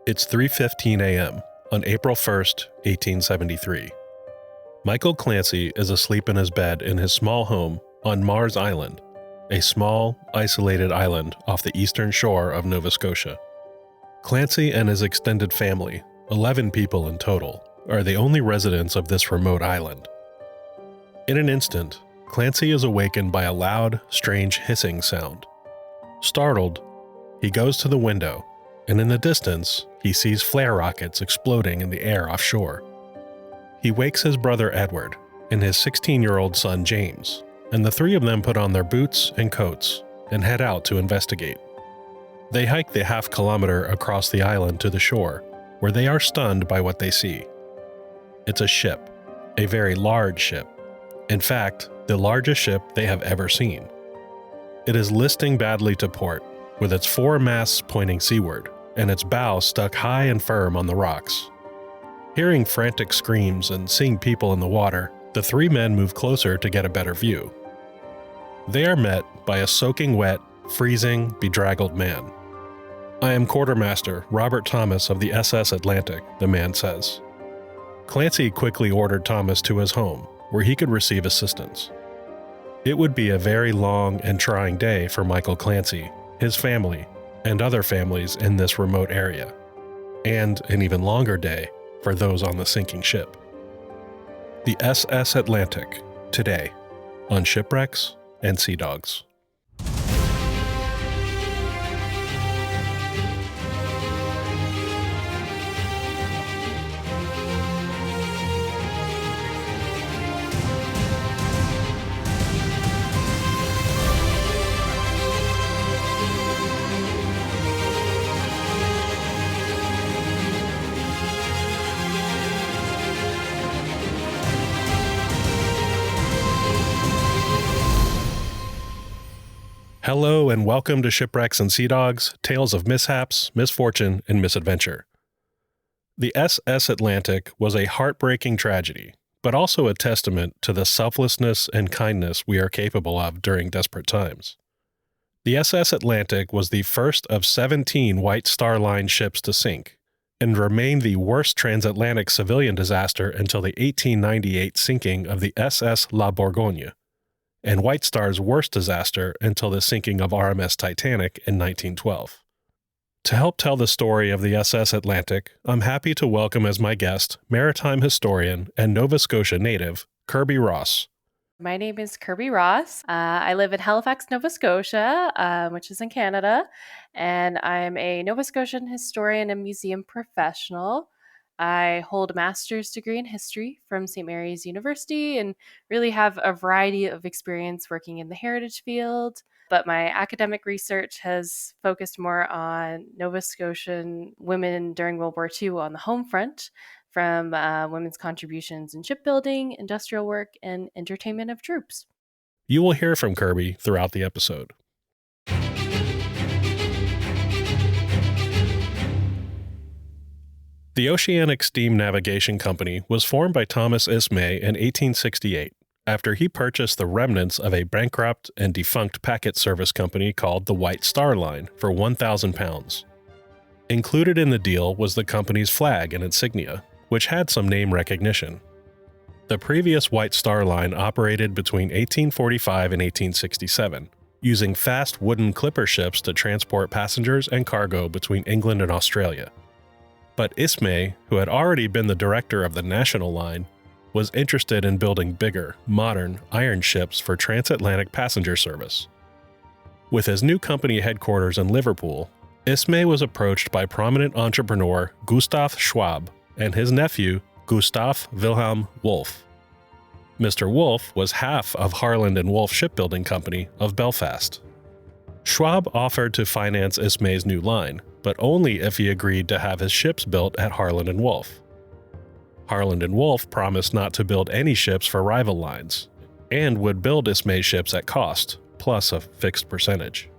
It's 3:15 a.m. on April 1st, 1873. Michael Clancy is asleep in his bed in his small home on Mars Island, a small, isolated island off the eastern shore of Nova Scotia. Clancy and his extended family, 11 people in total, are the only residents of this remote island. In an instant, Clancy is awakened by a loud, strange hissing sound. Startled, he goes to the window, and in the distance, he sees flare rockets exploding in the air offshore. He wakes his brother Edward and his 16-year-old son James, and the three of them put on their boots and coats and head out to investigate. They hike the half-kilometer across the island to the shore, where they are stunned by what they see. It's a ship, a very large ship. In fact, the largest ship they have ever seen. It is listing badly to port, with its four masts pointing seaward, and its bow stuck high and firm on the rocks. Hearing frantic screams and seeing people in the water, the three men move closer to get a better view. They are met by a soaking wet, freezing, bedraggled man. "I am Quartermaster Robert Thomas of the SS Atlantic," the man says. Clancy quickly ordered Thomas to his home, where he could receive assistance. It would be a very long and trying day for Michael Clancy, his family, and other families in this remote area, and an even longer day for those on the sinking ship. The SS Atlantic, today, on Shipwrecks and Sea Dogs. Hello and welcome to Shipwrecks and Sea Dogs, tales of mishaps, misfortune, and misadventure. The SS Atlantic was a heartbreaking tragedy, but also a testament to the selflessness and kindness we are capable of during desperate times. The SS Atlantic was the first of 17 White Star Line ships to sink, and remained the worst transatlantic civilian disaster until the 1898 sinking of the SS La Bourgogne, and White Star's worst disaster until the sinking of RMS Titanic in 1912. To help tell the story of the SS Atlantic, I'm happy to welcome as my guest maritime historian and Nova Scotia native, Kirby Ross. My name is Kirby Ross. I live in Halifax, Nova Scotia, which is in Canada, and I'm a Nova Scotian historian and museum professional. I hold a master's degree in history from St. Mary's University and really have a variety of experience working in the heritage field. But my academic research has focused more on Nova Scotian women during World War II on the home front, from women's contributions in shipbuilding, industrial work, and entertainment of troops. You will hear from Kirby throughout the episode. The Oceanic Steam Navigation Company was formed by Thomas Ismay in 1868 after he purchased the remnants of a bankrupt and defunct packet service company called the White Star Line for £1,000. Included in the deal was the company's flag and insignia, which had some name recognition. The previous White Star Line operated between 1845 and 1867, using fast wooden clipper ships to transport passengers and cargo between England and Australia. But Ismay, who had already been the director of the National Line, was interested in building bigger, modern, iron ships for transatlantic passenger service. With his new company headquarters in Liverpool, Ismay was approached by prominent entrepreneur Gustav Schwab and his nephew Gustav Wilhelm Wolff. Mr. Wolff was half of Harland and Wolff Shipbuilding Company of Belfast. Schwab offered to finance Ismay's new line, but only if he agreed to have his ships built at Harland and Wolff. Harland and Wolff promised not to build any ships for rival lines, and would build Ismay's ships at cost, plus a fixed percentage.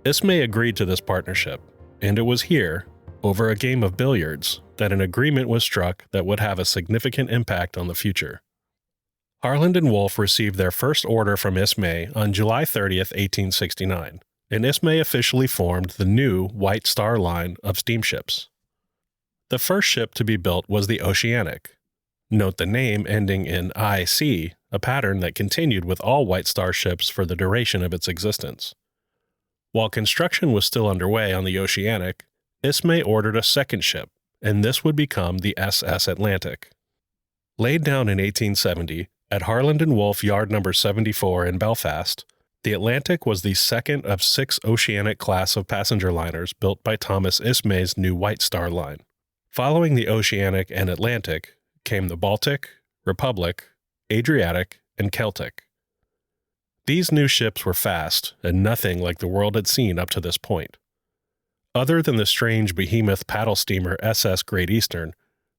Ismay agreed to this partnership, and it was here, over a game of billiards, that an agreement was struck that would have a significant impact on the future. Harland and Wolff received their first order from Ismay on July 30th, 1869, and Ismay officially formed the new White Star Line of steamships. The first ship to be built was the Oceanic. Note the name ending in IC, a pattern that continued with all White Star ships for the duration of its existence. While construction was still underway on the Oceanic, Ismay ordered a second ship, and this would become the SS Atlantic. Laid down in 1870 at Harland and Wolff Yard No. 74 in Belfast, the Atlantic was the second of 6 Oceanic class of passenger liners built by Thomas Ismay's new White Star Line. Following the Oceanic and Atlantic came the Baltic, Republic, Adriatic, and Celtic. These new ships were fast and nothing like the world had seen up to this point. Other than the strange behemoth paddle steamer SS Great Eastern,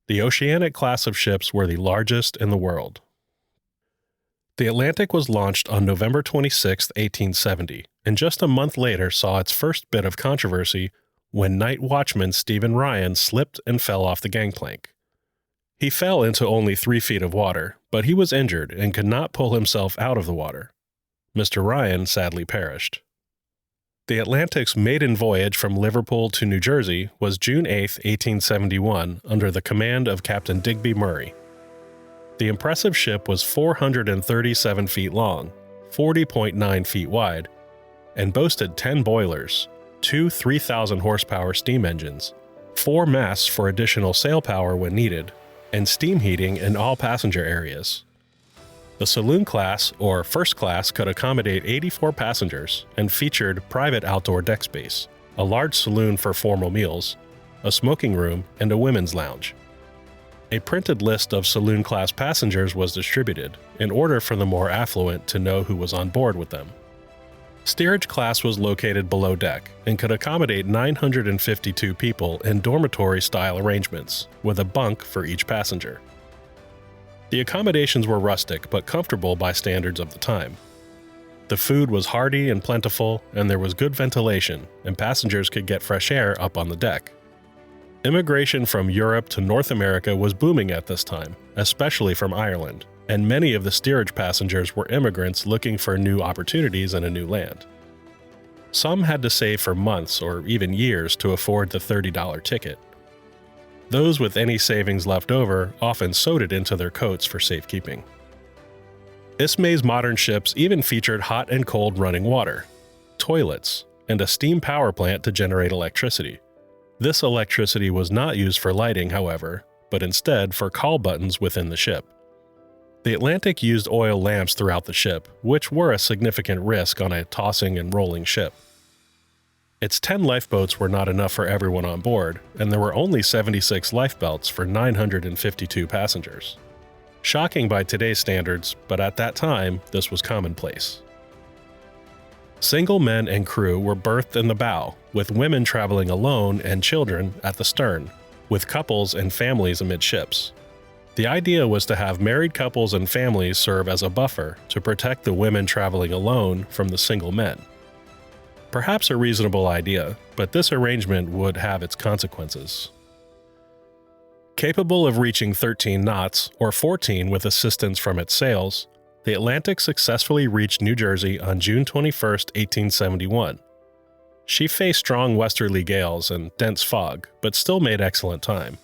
the Oceanic class of ships were the largest in the world. The Atlantic was launched on November 26, 1870, and just a month later saw its first bit of controversy when night watchman Stephen Ryan slipped and fell off the gangplank. He fell into only 3 feet of water, but he was injured and could not pull himself out of the water. Mr. Ryan sadly perished. The Atlantic's maiden voyage from Liverpool to New Jersey was June 8, 1871, under the command of Captain Digby Murray. The impressive ship was 437 feet long, 40.9 feet wide, and boasted 10 boilers, 2 3,000-horsepower steam engines, 4 masts for additional sail power when needed, and steam heating in all passenger areas. The saloon class, or first class, could accommodate 84 passengers and featured private outdoor deck space, a large saloon for formal meals, a smoking room, and a women's lounge. A printed list of saloon class passengers was distributed in order for the more affluent to know who was on board with them. Steerage class was located below deck and could accommodate 952 people in dormitory-style arrangements, with a bunk for each passenger. The accommodations were rustic but comfortable by standards of the time. The food was hearty and plentiful, and there was good ventilation, and passengers could get fresh air up on the deck. Immigration from Europe to North America was booming at this time, especially from Ireland, and many of the steerage passengers were immigrants looking for new opportunities in a new land. Some had to save for months or even years to afford the $30 ticket. Those with any savings left over often sewed it into their coats for safekeeping. Ismay's modern ships even featured hot and cold running water, toilets, and a steam power plant to generate electricity. This electricity was not used for lighting, however, but instead for call buttons within the ship. The Atlantic used oil lamps throughout the ship, which were a significant risk on a tossing and rolling ship. Its 10 lifeboats were not enough for everyone on board, and there were only 76 lifebelts for 952 passengers. Shocking by today's standards, but at that time, this was commonplace. Single men and crew were berthed in the bow, with women traveling alone and children at the stern, with couples and families amidships. The idea was to have married couples and families serve as a buffer to protect the women traveling alone from the single men. Perhaps a reasonable idea, but this arrangement would have its consequences. Capable of reaching 13 knots, or 14 with assistance from its sails, the Atlantic successfully reached New Jersey on June 21, 1871. She faced strong westerly gales and dense fog, but still made excellent time.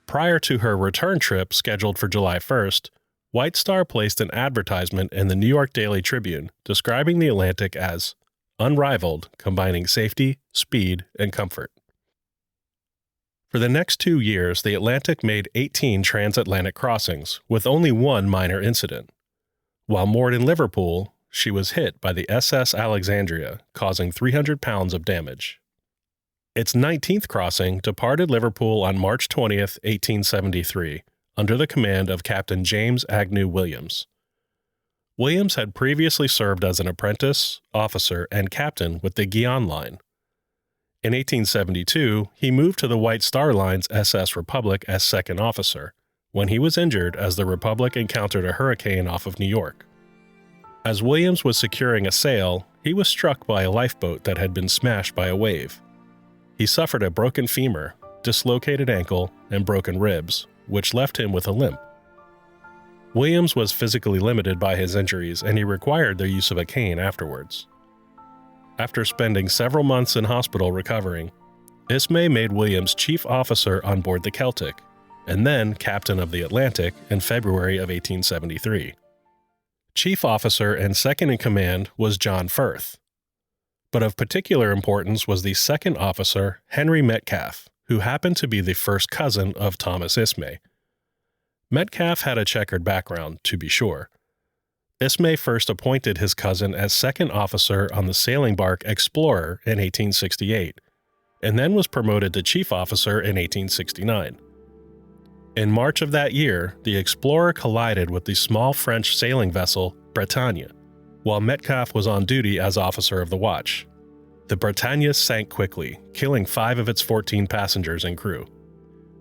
Prior to her return trip scheduled for July 1st, White Star placed an advertisement in the New York Daily Tribune describing the Atlantic as unrivaled, combining safety, speed, and comfort. For the next 2 years, the Atlantic made 18 transatlantic crossings, with only one minor incident. While moored in Liverpool, she was hit by the SS Alexandria, causing 300 pounds of damage. Its 19th crossing departed Liverpool on March 20, 1873, under the command of Captain James Agnew Williams. Williams had previously served as an apprentice, officer, and captain with the Guiana Line. In 1872, he moved to the White Star Line's SS Republic as second officer, when he was injured as the Republic encountered a hurricane off of New York. As Williams was securing a sail, he was struck by a lifeboat that had been smashed by a wave. He suffered a broken femur, dislocated ankle, and broken ribs, which left him with a limp. Williams was physically limited by his injuries, and he required the use of a cane afterwards. After spending several months in hospital recovering, Ismay made Williams chief officer on board the Celtic, and then captain of the Atlantic in February of 1873. Chief officer and second in command was John Firth. But of particular importance was the second officer, Henry Metcalfe, who happened to be the first cousin of Thomas Ismay. Metcalfe had a checkered background, to be sure. Ismay first appointed his cousin as second officer on the sailing bark Explorer in 1868, and then was promoted to chief officer in 1869. In March of that year, the Explorer collided with the small French sailing vessel Bretagne, while Metcalfe was on duty as officer of the watch. The Bretagne sank quickly, killing 5 of its 14 passengers and crew.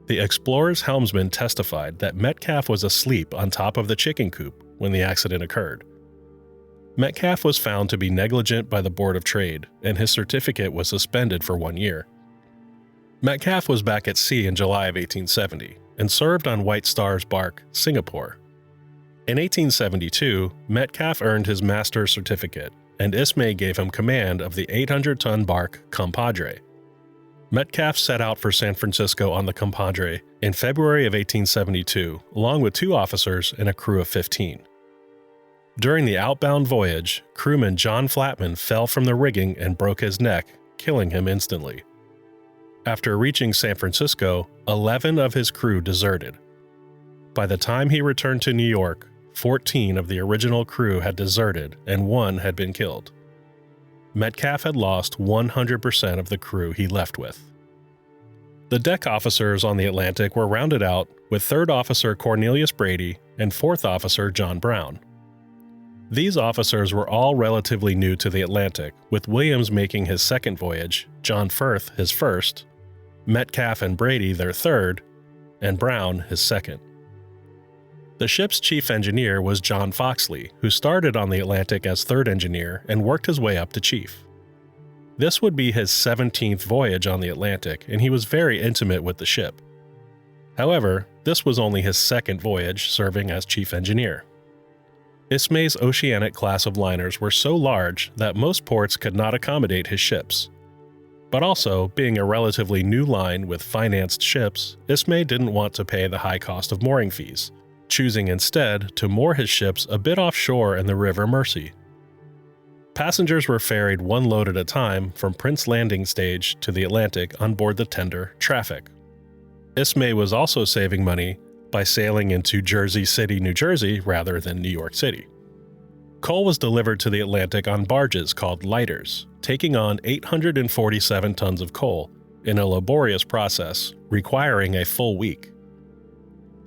The Explorer's helmsman testified that Metcalfe was asleep on top of the chicken coop when the accident occurred. Metcalfe was found to be negligent by the Board of Trade, and his certificate was suspended for 1 year. Metcalfe was back at sea in July of 1870 and served on White Star's bark Singapore. In 1872, Metcalfe earned his master's certificate, and Ismay gave him command of the 800-ton bark Compadre. Metcalfe set out for San Francisco on the Compadre in February of 1872, along with 2 officers and a crew of 15. During the outbound voyage, crewman John Flatman fell from the rigging and broke his neck, killing him instantly. After reaching San Francisco, 11 of his crew deserted. By the time he returned to New York, 14 of the original crew had deserted and 1 had been killed. Metcalfe had lost 100% of the crew he left with. The deck officers on the Atlantic were rounded out with 3rd Officer Cornelius Brady and 4th Officer John Brown. These officers were all relatively new to the Atlantic, with Williams making his second voyage, John Firth his first, Metcalfe and Brady their third, and Brown his second. The ship's chief engineer was John Foxley, who started on the Atlantic as third engineer and worked his way up to chief. This would be his 17th voyage on the Atlantic, and he was very intimate with the ship. However, this was only his second voyage serving as chief engineer. Ismay's Oceanic class of liners were so large that most ports could not accommodate his ships. But also, being a relatively new line with financed ships, Ismay didn't want to pay the high cost of mooring fees, choosing instead to moor his ships a bit offshore in the River Mersey. Passengers were ferried 1 load at a time from Prince Landing Stage to the Atlantic on board the tender Traffic. Ismay was also saving money by sailing into Jersey City, New Jersey rather than New York City. Coal was delivered to the Atlantic on barges called lighters, taking on 847 tons of coal in a laborious process requiring a full week.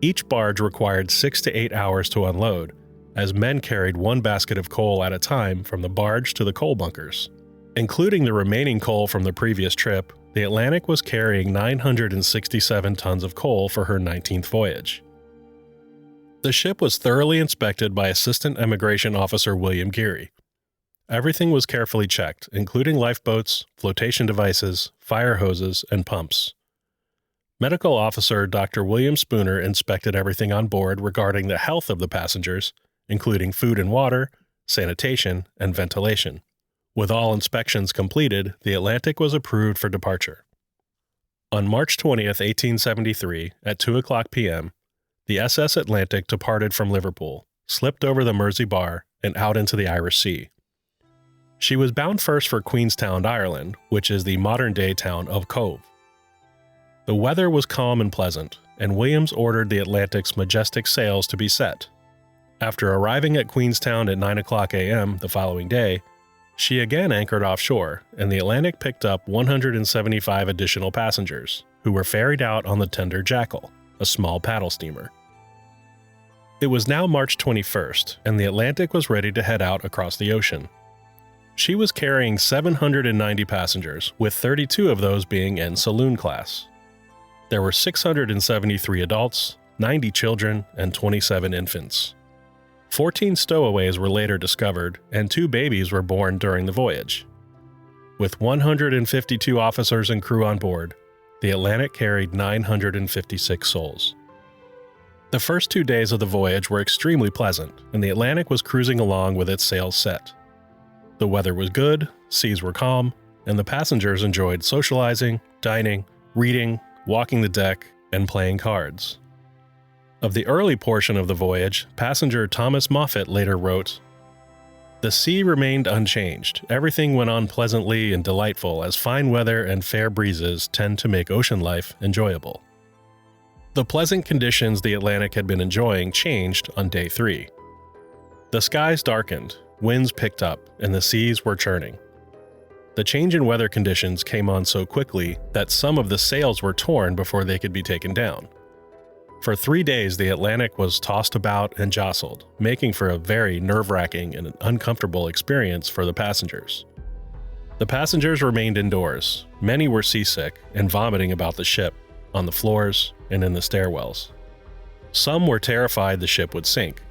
Each barge required 6 to 8 hours to unload, as men carried 1 basket of coal at a time from the barge to the coal bunkers. Including the remaining coal from the previous trip, the Atlantic was carrying 967 tons of coal for her 19th voyage. The ship was thoroughly inspected by Assistant Immigration Officer William Geary. Everything was carefully checked, including lifeboats, flotation devices, fire hoses, and pumps. Medical Officer Dr. William Spooner inspected everything on board regarding the health of the passengers, including food and water, sanitation, and ventilation. With all inspections completed, the Atlantic was approved for departure. On March 20, 1873, at 2:00 p.m., the SS Atlantic departed from Liverpool, slipped over the Mersey Bar, and out into the Irish Sea. She was bound first for Queenstown, Ireland, which is the modern-day town of Cove. The weather was calm and pleasant, and Williams ordered the Atlantic's majestic sails to be set. After arriving at Queenstown at 9:00 a.m. the following day, she again anchored offshore, and the Atlantic picked up 175 additional passengers, who were ferried out on the tender Jackal, a small paddle steamer. It was now March 21st, and the Atlantic was ready to head out across the ocean. She was carrying 790 passengers, with 32 of those being in saloon class. There were 673 adults, 90 children, and 27 infants. 14 stowaways were later discovered, and 2 babies were born during the voyage. With 152 officers and crew on board, the Atlantic carried 956 souls. The first 2 days of the voyage were extremely pleasant, and the Atlantic was cruising along with its sails set. The weather was good, seas were calm, and the passengers enjoyed socializing, dining, reading, walking the deck, and playing cards. Of the early portion of the voyage, passenger Thomas Moffat later wrote, "The sea remained unchanged. Everything went on pleasantly and delightful, as fine weather and fair breezes tend to make ocean life enjoyable." The pleasant conditions the Atlantic had been enjoying changed on day 3. The skies darkened, winds picked up, and the seas were churning. The change in weather conditions came on so quickly that some of the sails were torn before they could be taken down. For 3 days, the Atlantic was tossed about and jostled, making for a very nerve-wracking and uncomfortable experience for the passengers. The passengers remained indoors. Many were seasick and vomiting about the ship, on the floors and in the stairwells. Some were terrified the ship would sink.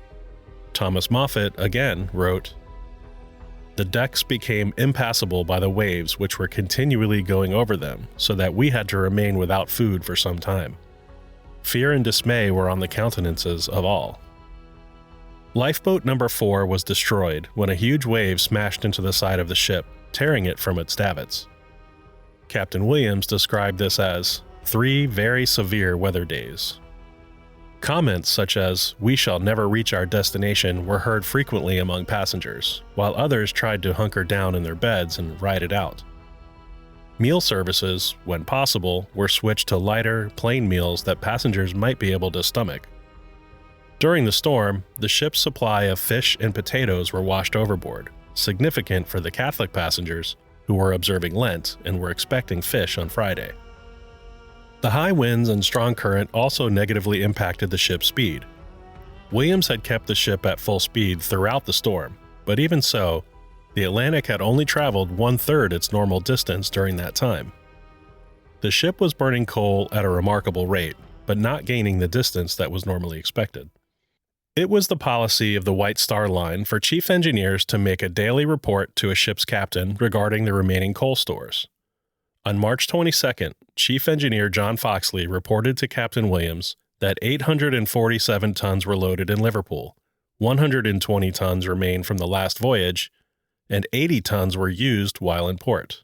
Thomas Moffat again wrote, "The decks became impassable by the waves which were continually going over them, so that we had to remain without food for some time. Fear and dismay were on the countenances of all." Lifeboat number 4 was destroyed when a huge wave smashed into the side of the ship, tearing it from its davits. Captain Williams described this as 3 very severe weather days. Comments such as, "We shall never reach our destination," were heard frequently among passengers, while others tried to hunker down in their beds and ride it out. Meal services, when possible, were switched to lighter, plain meals that passengers might be able to stomach. During the storm, the ship's supply of fish and potatoes were washed overboard, significant for the Catholic passengers who were observing Lent and were expecting fish on Friday. The high winds and strong current also negatively impacted the ship's speed. Williams had kept the ship at full speed throughout the storm, but even so, the Atlantic had only traveled 1/3 its normal distance during that time. The ship was burning coal at a remarkable rate, but not gaining the distance that was normally expected. It was the policy of the White Star Line for chief engineers to make a daily report to a ship's captain regarding the remaining coal stores. On March 22nd, Chief Engineer John Foxley reported to Captain Williams that 847 tons were loaded in Liverpool, 120 tons remained from the last voyage, and 80 tons were used while in port.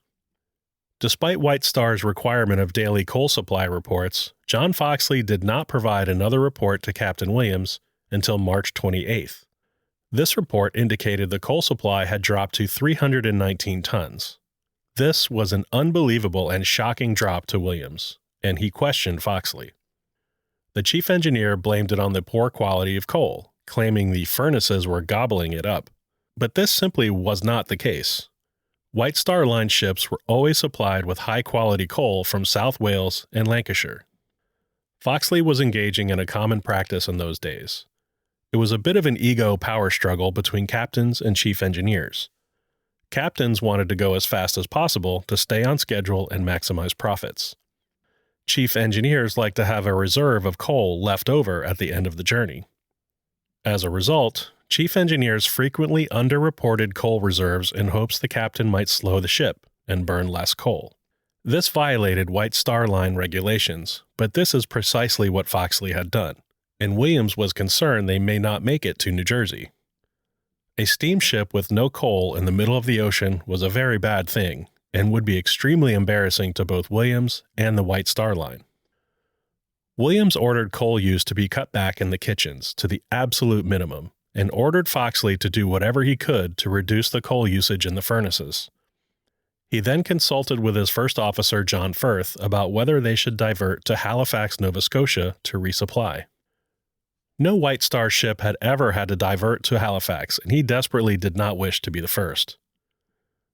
Despite White Star's requirement of daily coal supply reports, John Foxley did not provide another report to Captain Williams until March 28th. This report indicated the coal supply had dropped to 319 tons. This was an unbelievable and shocking drop to Williams, and he questioned Foxley. The chief engineer blamed it on the poor quality of coal, claiming the furnaces were gobbling it up. But this simply was not the case. White Star Line ships were always supplied with high-quality coal from South Wales and Lancashire. Foxley was engaging in a common practice in those days. It was a bit of an ego power struggle between captains and chief engineers. Captains wanted to go as fast as possible to stay on schedule and maximize profits. Chief engineers liked to have a reserve of coal left over at the end of the journey. As a result, chief engineers frequently underreported coal reserves in hopes the captain might slow the ship and burn less coal. This violated White Star Line regulations, but this is precisely what Foxley had done, and Williams was concerned they may not make it to New Jersey. A steamship with no coal in the middle of the ocean was a very bad thing, and would be extremely embarrassing to both Williams and the White Star Line. Williams ordered coal use to be cut back in the kitchens to the absolute minimum, and ordered Foxley to do whatever he could to reduce the coal usage in the furnaces. He then consulted with his first officer, John Firth, about whether they should divert to Halifax, Nova Scotia to resupply. No White Star ship had ever had to divert to Halifax, and he desperately did not wish to be the first.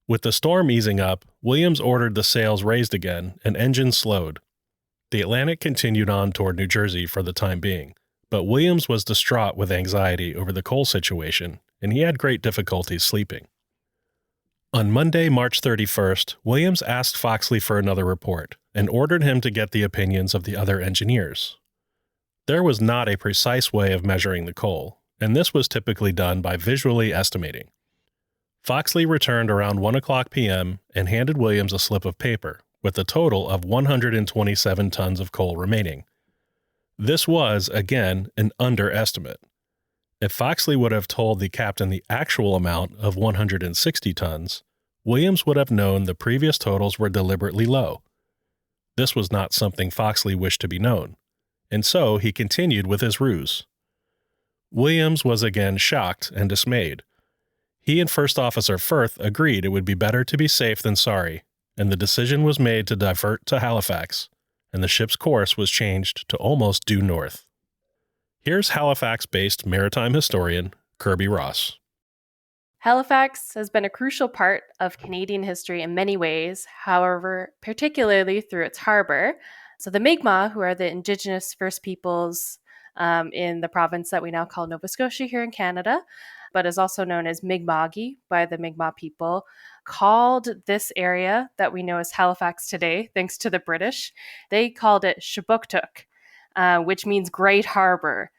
With the storm easing up, Williams ordered the sails raised again and engines slowed. The Atlantic continued on toward New Jersey for the time being, but Williams was distraught with anxiety over the coal situation, and he had great difficulties sleeping. On Monday, March 31st, Williams asked Foxley for another report and ordered him to get the opinions of the other engineers. There was not a precise way of measuring the coal, and this was typically done by visually estimating. Foxley returned around 1:00 p.m. and handed Williams a slip of paper with a total of 127 tons of coal remaining. This was, again, an underestimate. If Foxley would have told the captain the actual amount of 160 tons, Williams would have known the previous totals were deliberately low. This was not something Foxley wished to be known, and so he continued with his ruse. Williams was again shocked and dismayed. He and First Officer Firth agreed it would be better to be safe than sorry, and the decision was made to divert to Halifax, and the ship's course was changed to almost due north. Here's Halifax-based maritime historian Kirby Ross. Halifax has been a crucial part of Canadian history in many ways, however, particularly through its harbor. So the Mi'kmaq, who are the Indigenous First Peoples in the province that we now call Nova Scotia here in Canada, but is also known as Mi'kma'ki by the Mi'kmaq people, called this area that we know as Halifax today, thanks to the British, they called it Shabuktuk, which means Great Harbor.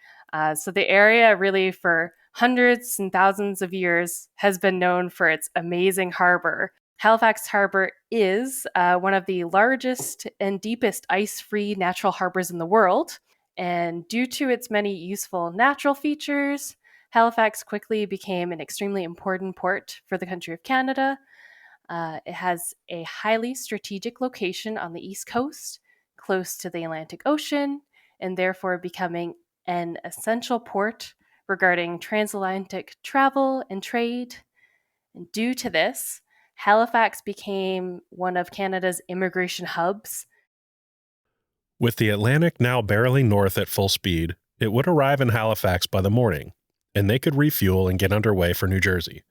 So the area really for hundreds and thousands of years has been known for its amazing harbor. Halifax Harbor is one of the largest and deepest ice-free natural harbors in the world. And due to its many useful natural features, Halifax quickly became an extremely important port for the country of Canada. It has a highly strategic location on the East Coast, close to the Atlantic Ocean, and therefore becoming an essential port regarding transatlantic travel and trade. And due to this, Halifax became one of Canada's immigration hubs. With the Atlantic now barreling north at full speed, it would arrive in Halifax by the morning, and they could refuel and get underway for New Jersey.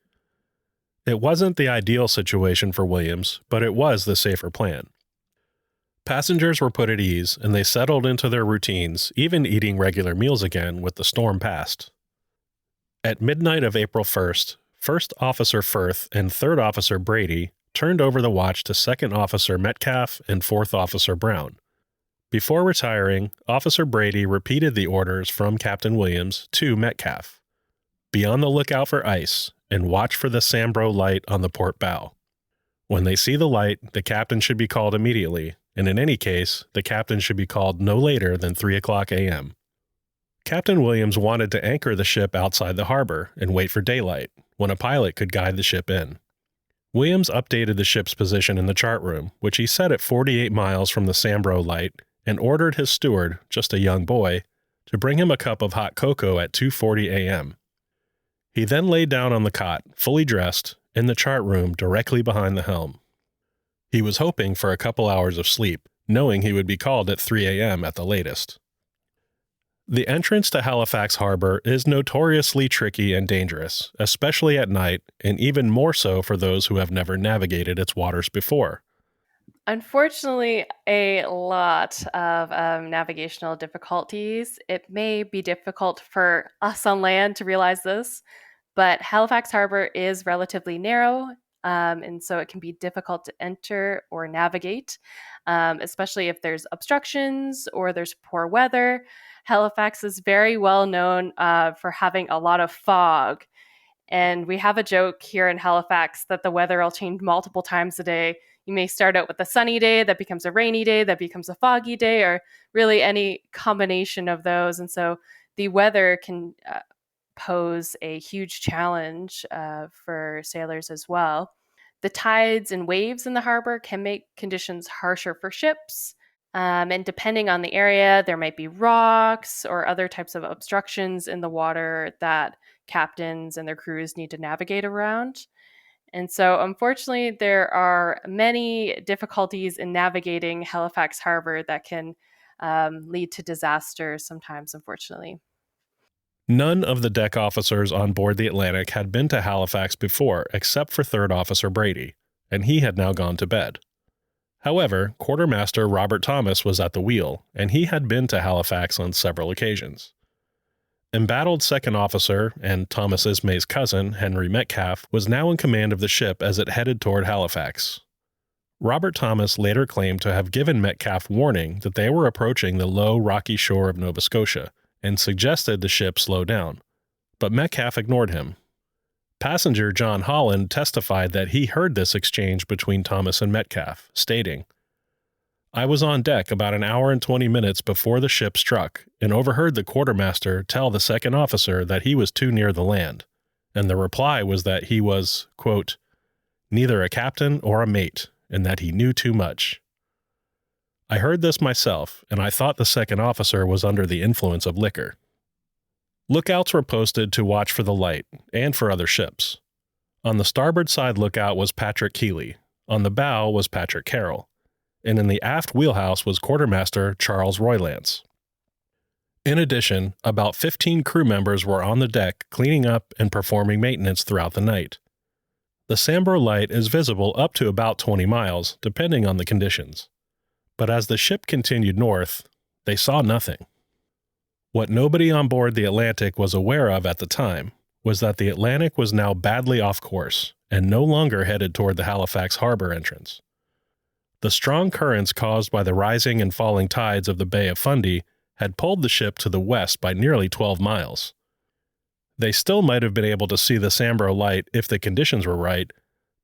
It wasn't the ideal situation for Williams, but it was the safer plan. Passengers were put at ease, and they settled into their routines, even eating regular meals again with the storm past. At midnight of April 1st, First Officer Firth and Third Officer Brady turned over the watch to Second Officer Metcalf and Fourth Officer Brown. Before retiring, Officer Brady repeated the orders from Captain Williams to Metcalf. Be on the lookout for ice, and watch for the Sambro light on the port bow. When they see the light, the captain should be called immediately, and in any case, the captain should be called no later than 3 o'clock a.m. Captain Williams wanted to anchor the ship outside the harbor and wait for daylight, when a pilot could guide the ship in. Williams updated the ship's position in the chart room, which he set at 48 miles from the Sambro light, and ordered his steward, just a young boy, to bring him a cup of hot cocoa at 2:40 a.m. He then lay down on the cot, fully dressed, in the chart room directly behind the helm. He was hoping for a couple hours of sleep, knowing he would be called at 3 a.m. at the latest. The entrance to Halifax Harbor is notoriously tricky and dangerous, especially at night, and even more so for those who have never navigated its waters before. Unfortunately, a lot of navigational difficulties. It may be difficult for us on land to realize this, but Halifax Harbor is relatively narrow, and so it can be difficult to enter or navigate, especially if there's obstructions or there's poor weather. Halifax is very well known for having a lot of fog. And we have a joke here in Halifax that the weather will change multiple times a day. You may start out with a sunny day that becomes a rainy day, that becomes a foggy day, or really any combination of those. And so the weather can pose a huge challenge for sailors as well. The tides and waves in the harbor can make conditions harsher for ships. And depending on the area, there might be rocks or other types of obstructions in the water that captains and their crews need to navigate around. And so, unfortunately, there are many difficulties in navigating Halifax Harbor that can lead to disaster sometimes, unfortunately. None of the deck officers on board the Atlantic had been to Halifax before except for Third Officer Brady, and he had now gone to bed. However, Quartermaster Robert Thomas was at the wheel, and he had been to Halifax on several occasions. Embattled Second Officer and Thomas Ismay's cousin, Henry Metcalf, was now in command of the ship as it headed toward Halifax. Robert Thomas later claimed to have given Metcalf warning that they were approaching the low, rocky shore of Nova Scotia, and suggested the ship slow down, but Metcalf ignored him. Passenger John Holland testified that he heard this exchange between Thomas and Metcalf, stating, "I was on deck about an hour and 20 minutes before the ship struck and overheard the quartermaster tell the second officer that he was too near the land, and the reply was that he was, quote, neither a captain or a mate, and that he knew too much. I heard this myself, and I thought the second officer was under the influence of liquor. Lookouts were posted to watch for the light and for other ships. On the starboard side lookout was Patrick Keeley, on the bow was Patrick Carroll, and in the aft wheelhouse was Quartermaster Charles Roylance. In addition, about 15 crew members were on the deck cleaning up and performing maintenance throughout the night. The Sambro light is visible up to about 20 miles, depending on the conditions. But as the ship continued north, they saw nothing. What nobody on board the Atlantic was aware of at the time was that the Atlantic was now badly off course and no longer headed toward the Halifax harbor entrance. The strong currents caused by the rising and falling tides of the Bay of Fundy had pulled the ship to the west by nearly 12 miles. They still might have been able to see the Sambro light if the conditions were right,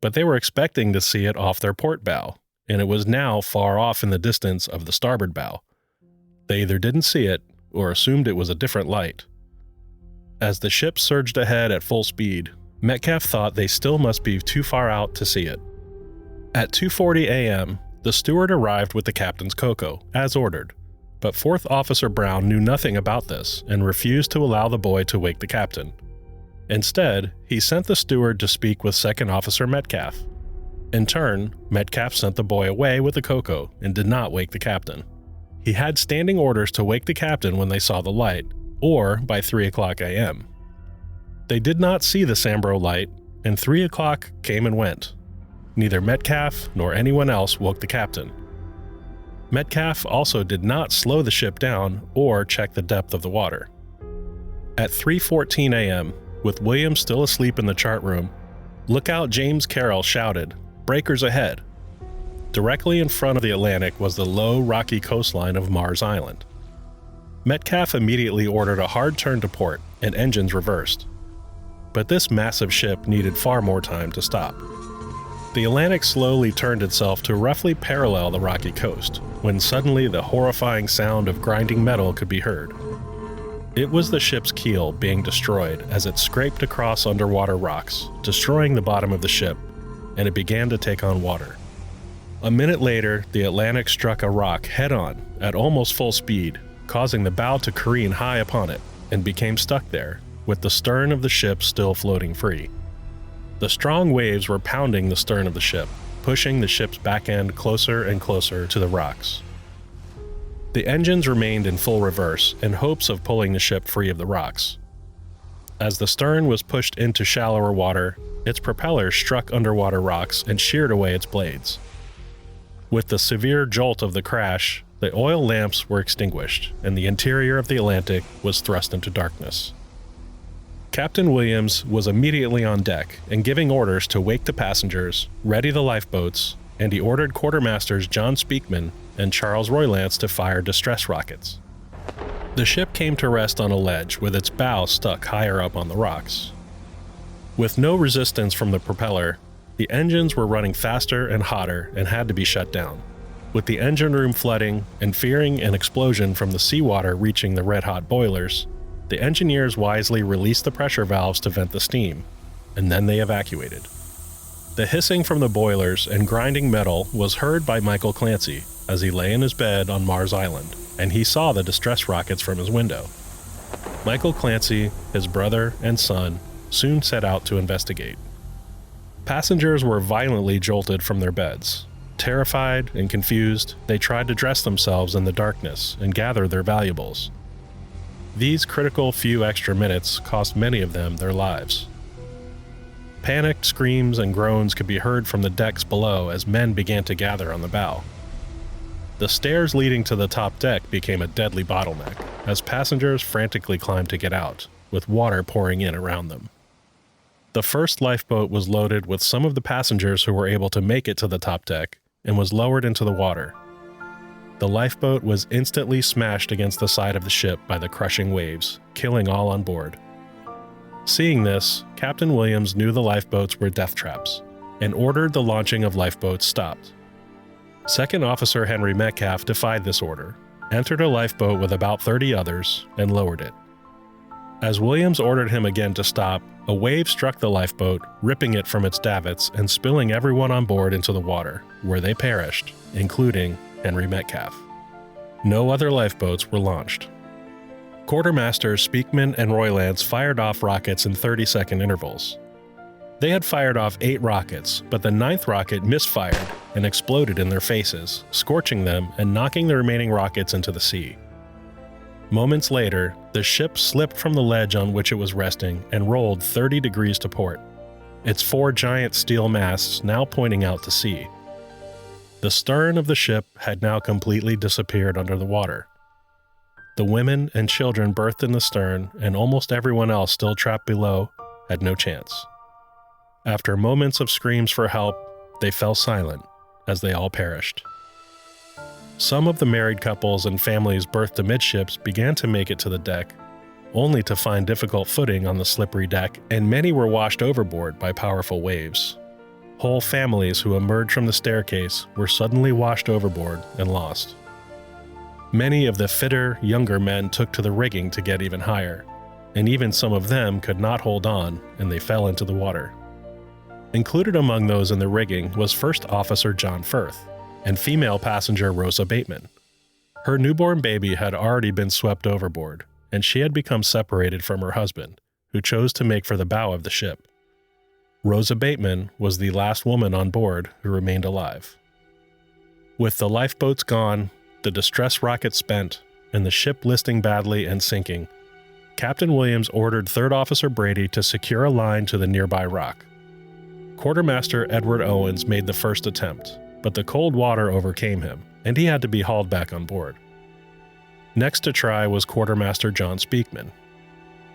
but they were expecting to see it off their port bow, and it was now far off in the distance of the starboard bow. They either didn't see it or assumed it was a different light. As the ship surged ahead at full speed, Metcalf thought they still must be too far out to see it. At 2:40 a.m., the steward arrived with the captain's cocoa, as ordered, but Fourth Officer Brown knew nothing about this and refused to allow the boy to wake the captain. Instead, he sent the steward to speak with Second Officer Metcalf. In turn, Metcalf sent the boy away with the cocoa and did not wake the captain. He had standing orders to wake the captain when they saw the light, or by 3 o'clock a.m. They did not see the Sambro light, and 3 o'clock came and went. Neither Metcalf nor anyone else woke the captain. Metcalf also did not slow the ship down or check the depth of the water. At 3:14 a.m., with Williams still asleep in the chart room, Lookout James Carroll shouted, "Breakers ahead!" Directly in front of the Atlantic was the low, rocky coastline of Mars Island. Metcalf immediately ordered a hard turn to port and engines reversed. But this massive ship needed far more time to stop. The Atlantic slowly turned itself to roughly parallel the rocky coast, when suddenly the horrifying sound of grinding metal could be heard. It was the ship's keel being destroyed as it scraped across underwater rocks, destroying the bottom of the ship, and it began to take on water. A minute later, the Atlantic struck a rock head-on at almost full speed, causing the bow to careen high upon it, and became stuck there, with the stern of the ship still floating free. The strong waves were pounding the stern of the ship, pushing the ship's back end closer and closer to the rocks. The engines remained in full reverse in hopes of pulling the ship free of the rocks. As the stern was pushed into shallower water, its propellers struck underwater rocks and sheared away its blades. With the severe jolt of the crash, the oil lamps were extinguished, and the interior of the Atlantic was thrust into darkness. Captain Williams was immediately on deck and giving orders to wake the passengers, ready the lifeboats, and he ordered Quartermasters John Speakman and Charles Roylance to fire distress rockets. The ship came to rest on a ledge with its bow stuck higher up on the rocks. With no resistance from the propeller, the engines were running faster and hotter and had to be shut down. With the engine room flooding and fearing an explosion from the seawater reaching the red-hot boilers, the engineers wisely released the pressure valves to vent the steam, and then they evacuated. The hissing from the boilers and grinding metal was heard by Michael Clancy as he lay in his bed on Mars Island, and he saw the distress rockets from his window. Michael Clancy, his brother, and son soon set out to investigate. Passengers were violently jolted from their beds. Terrified and confused, they tried to dress themselves in the darkness and gather their valuables. These critical few extra minutes cost many of them their lives. Panicked screams and groans could be heard from the decks below as men began to gather on the bow. The stairs leading to the top deck became a deadly bottleneck as passengers frantically climbed to get out, with water pouring in around them. The first lifeboat was loaded with some of the passengers who were able to make it to the top deck and was lowered into the water. The lifeboat was instantly smashed against the side of the ship by the crushing waves, killing all on board. Seeing this, Captain Williams knew the lifeboats were death traps and ordered the launching of lifeboats stopped. Second Officer Henry Metcalf defied this order, entered a lifeboat with about 30 others, and lowered it. As Williams ordered him again to stop, A wave struck the lifeboat, ripping it from its davits and spilling everyone on board into the water, where they perished, including Henry Metcalf. No other lifeboats were launched. Quartermasters Speakman and Roylance fired off rockets in 30-second intervals. They had fired off 8 rockets, but the 9th rocket misfired and exploded in their faces, scorching them and knocking the remaining rockets into the sea. Moments later, the ship slipped from the ledge on which it was resting and rolled 30 degrees to port, its 4 giant steel masts now pointing out to sea. The stern of the ship had now completely disappeared under the water. The women and children berthed in the stern, and almost everyone else still trapped below had no chance. After moments of screams for help, they fell silent as they all perished. Some of the married couples and families berthed amidships began to make it to the deck, only to find difficult footing on the slippery deck, and many were washed overboard by powerful waves. Whole families who emerged from the staircase were suddenly washed overboard and lost. Many of the fitter, younger men took to the rigging to get even higher, and even some of them could not hold on, and they fell into the water. Included among those in the rigging was First Officer John Firth and female passenger Rosa Bateman. Her newborn baby had already been swept overboard, and she had become separated from her husband, who chose to make for the bow of the ship. Rosa Bateman was the last woman on board who remained alive. With the lifeboats gone, the distress rockets spent, and the ship listing badly and sinking, Captain Williams ordered 3rd Officer Brady to secure a line to the nearby rock. Quartermaster Edward Owens made the first attempt, but the cold water overcame him, and he had to be hauled back on board. Next to try was Quartermaster John Speakman.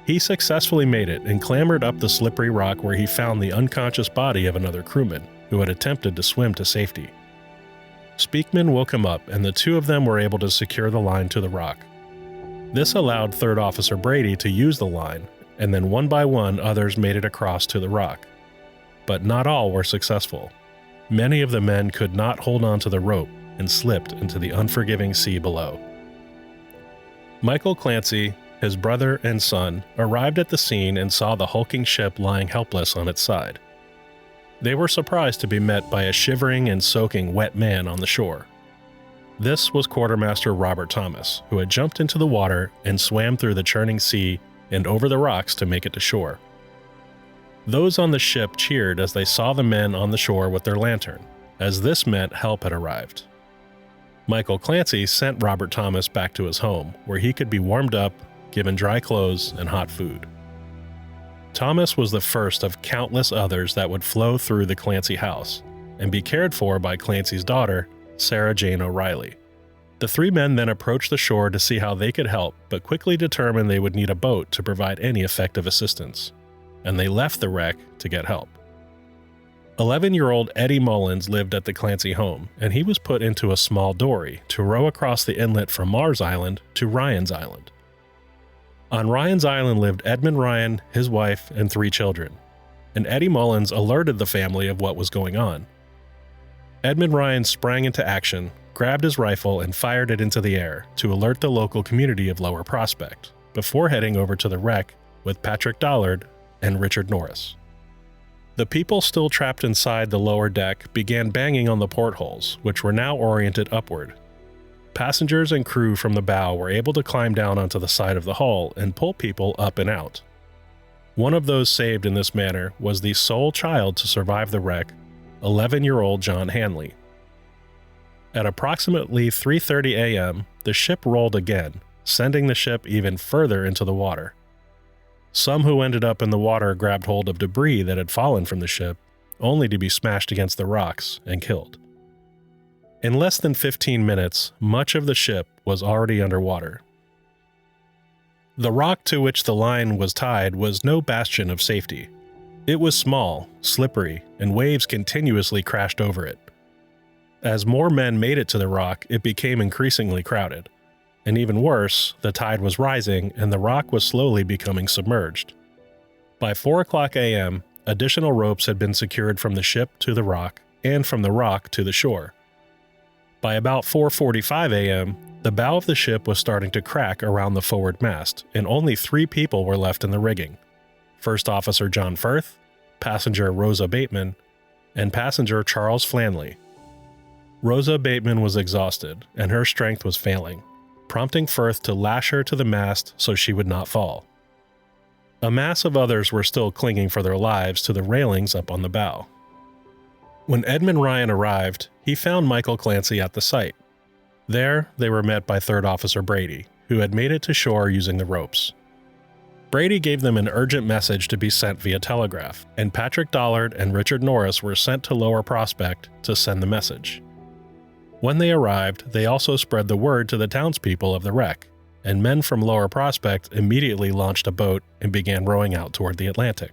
He successfully made it and clambered up the slippery rock where he found the unconscious body of another crewman who had attempted to swim to safety. Speakman woke him up, and the 2 of them were able to secure the line to the rock. This allowed 3rd Officer Brady to use the line, and then one by one others made it across to the rock. But not all were successful. Many of the men could not hold on to the rope and slipped into the unforgiving sea below. Michael Clancy, his brother and son, arrived at the scene and saw the hulking ship lying helpless on its side. They were surprised to be met by a shivering and soaking wet man on the shore. This was Quartermaster Robert Thomas, who had jumped into the water and swam through the churning sea and over the rocks to make it to shore. Those on the ship cheered as they saw the men on the shore with their lantern, as this meant help had arrived. Michael Clancy sent Robert Thomas back to his home, where he could be warmed up, given dry clothes, and hot food. Thomas was the first of countless others that would flow through the Clancy house, and be cared for by Clancy's daughter, Sarah Jane O'Reilly. The 3 men then approached the shore to see how they could help, but quickly determined they would need a boat to provide any effective assistance, and they left the wreck to get help. 11-year-old Eddie Mullins lived at the Clancy home, and he was put into a small dory to row across the inlet from Mars Island to Ryan's Island. On Ryan's Island lived Edmund Ryan, his wife, and 3 children, and Eddie Mullins alerted the family of what was going on. Edmund Ryan sprang into action, grabbed his rifle, and fired it into the air to alert the local community of Lower Prospect, before heading over to the wreck with Patrick Dollard and Richard Norris. The people still trapped inside the lower deck began banging on the portholes, which were now oriented upward. Passengers and crew from the bow were able to climb down onto the side of the hull and pull people up and out. One of those saved in this manner was the sole child to survive the wreck, 11-year-old John Hanley. At approximately 3:30 a.m., the ship rolled again, sending the ship even further into the water. Some who ended up in the water grabbed hold of debris that had fallen from the ship, only to be smashed against the rocks and killed. In less than 15 minutes, much of the ship was already underwater. The rock to which the line was tied was no bastion of safety. It was small, slippery, and waves continuously crashed over it. As more men made it to the rock, it became increasingly crowded. And even worse, the tide was rising and the rock was slowly becoming submerged. By 4:00 a.m., additional ropes had been secured from the ship to the rock and from the rock to the shore. By about 4:45 a.m., the bow of the ship was starting to crack around the forward mast, and only 3 people were left in the rigging. First Officer John Firth, passenger Rosa Bateman, and passenger Charles Flanley. Rosa Bateman was exhausted, and her strength was failing, prompting Firth to lash her to the mast so she would not fall. A mass of others were still clinging for their lives to the railings up on the bow. When Edmund Ryan arrived, he found Michael Clancy at the site. There, they were met by Third Officer Brady, who had made it to shore using the ropes. Brady gave them an urgent message to be sent via telegraph, and Patrick Dollard and Richard Norris were sent to Lower Prospect to send the message. When they arrived, they also spread the word to the townspeople of the wreck, and men from Lower Prospect immediately launched a boat and began rowing out toward the Atlantic.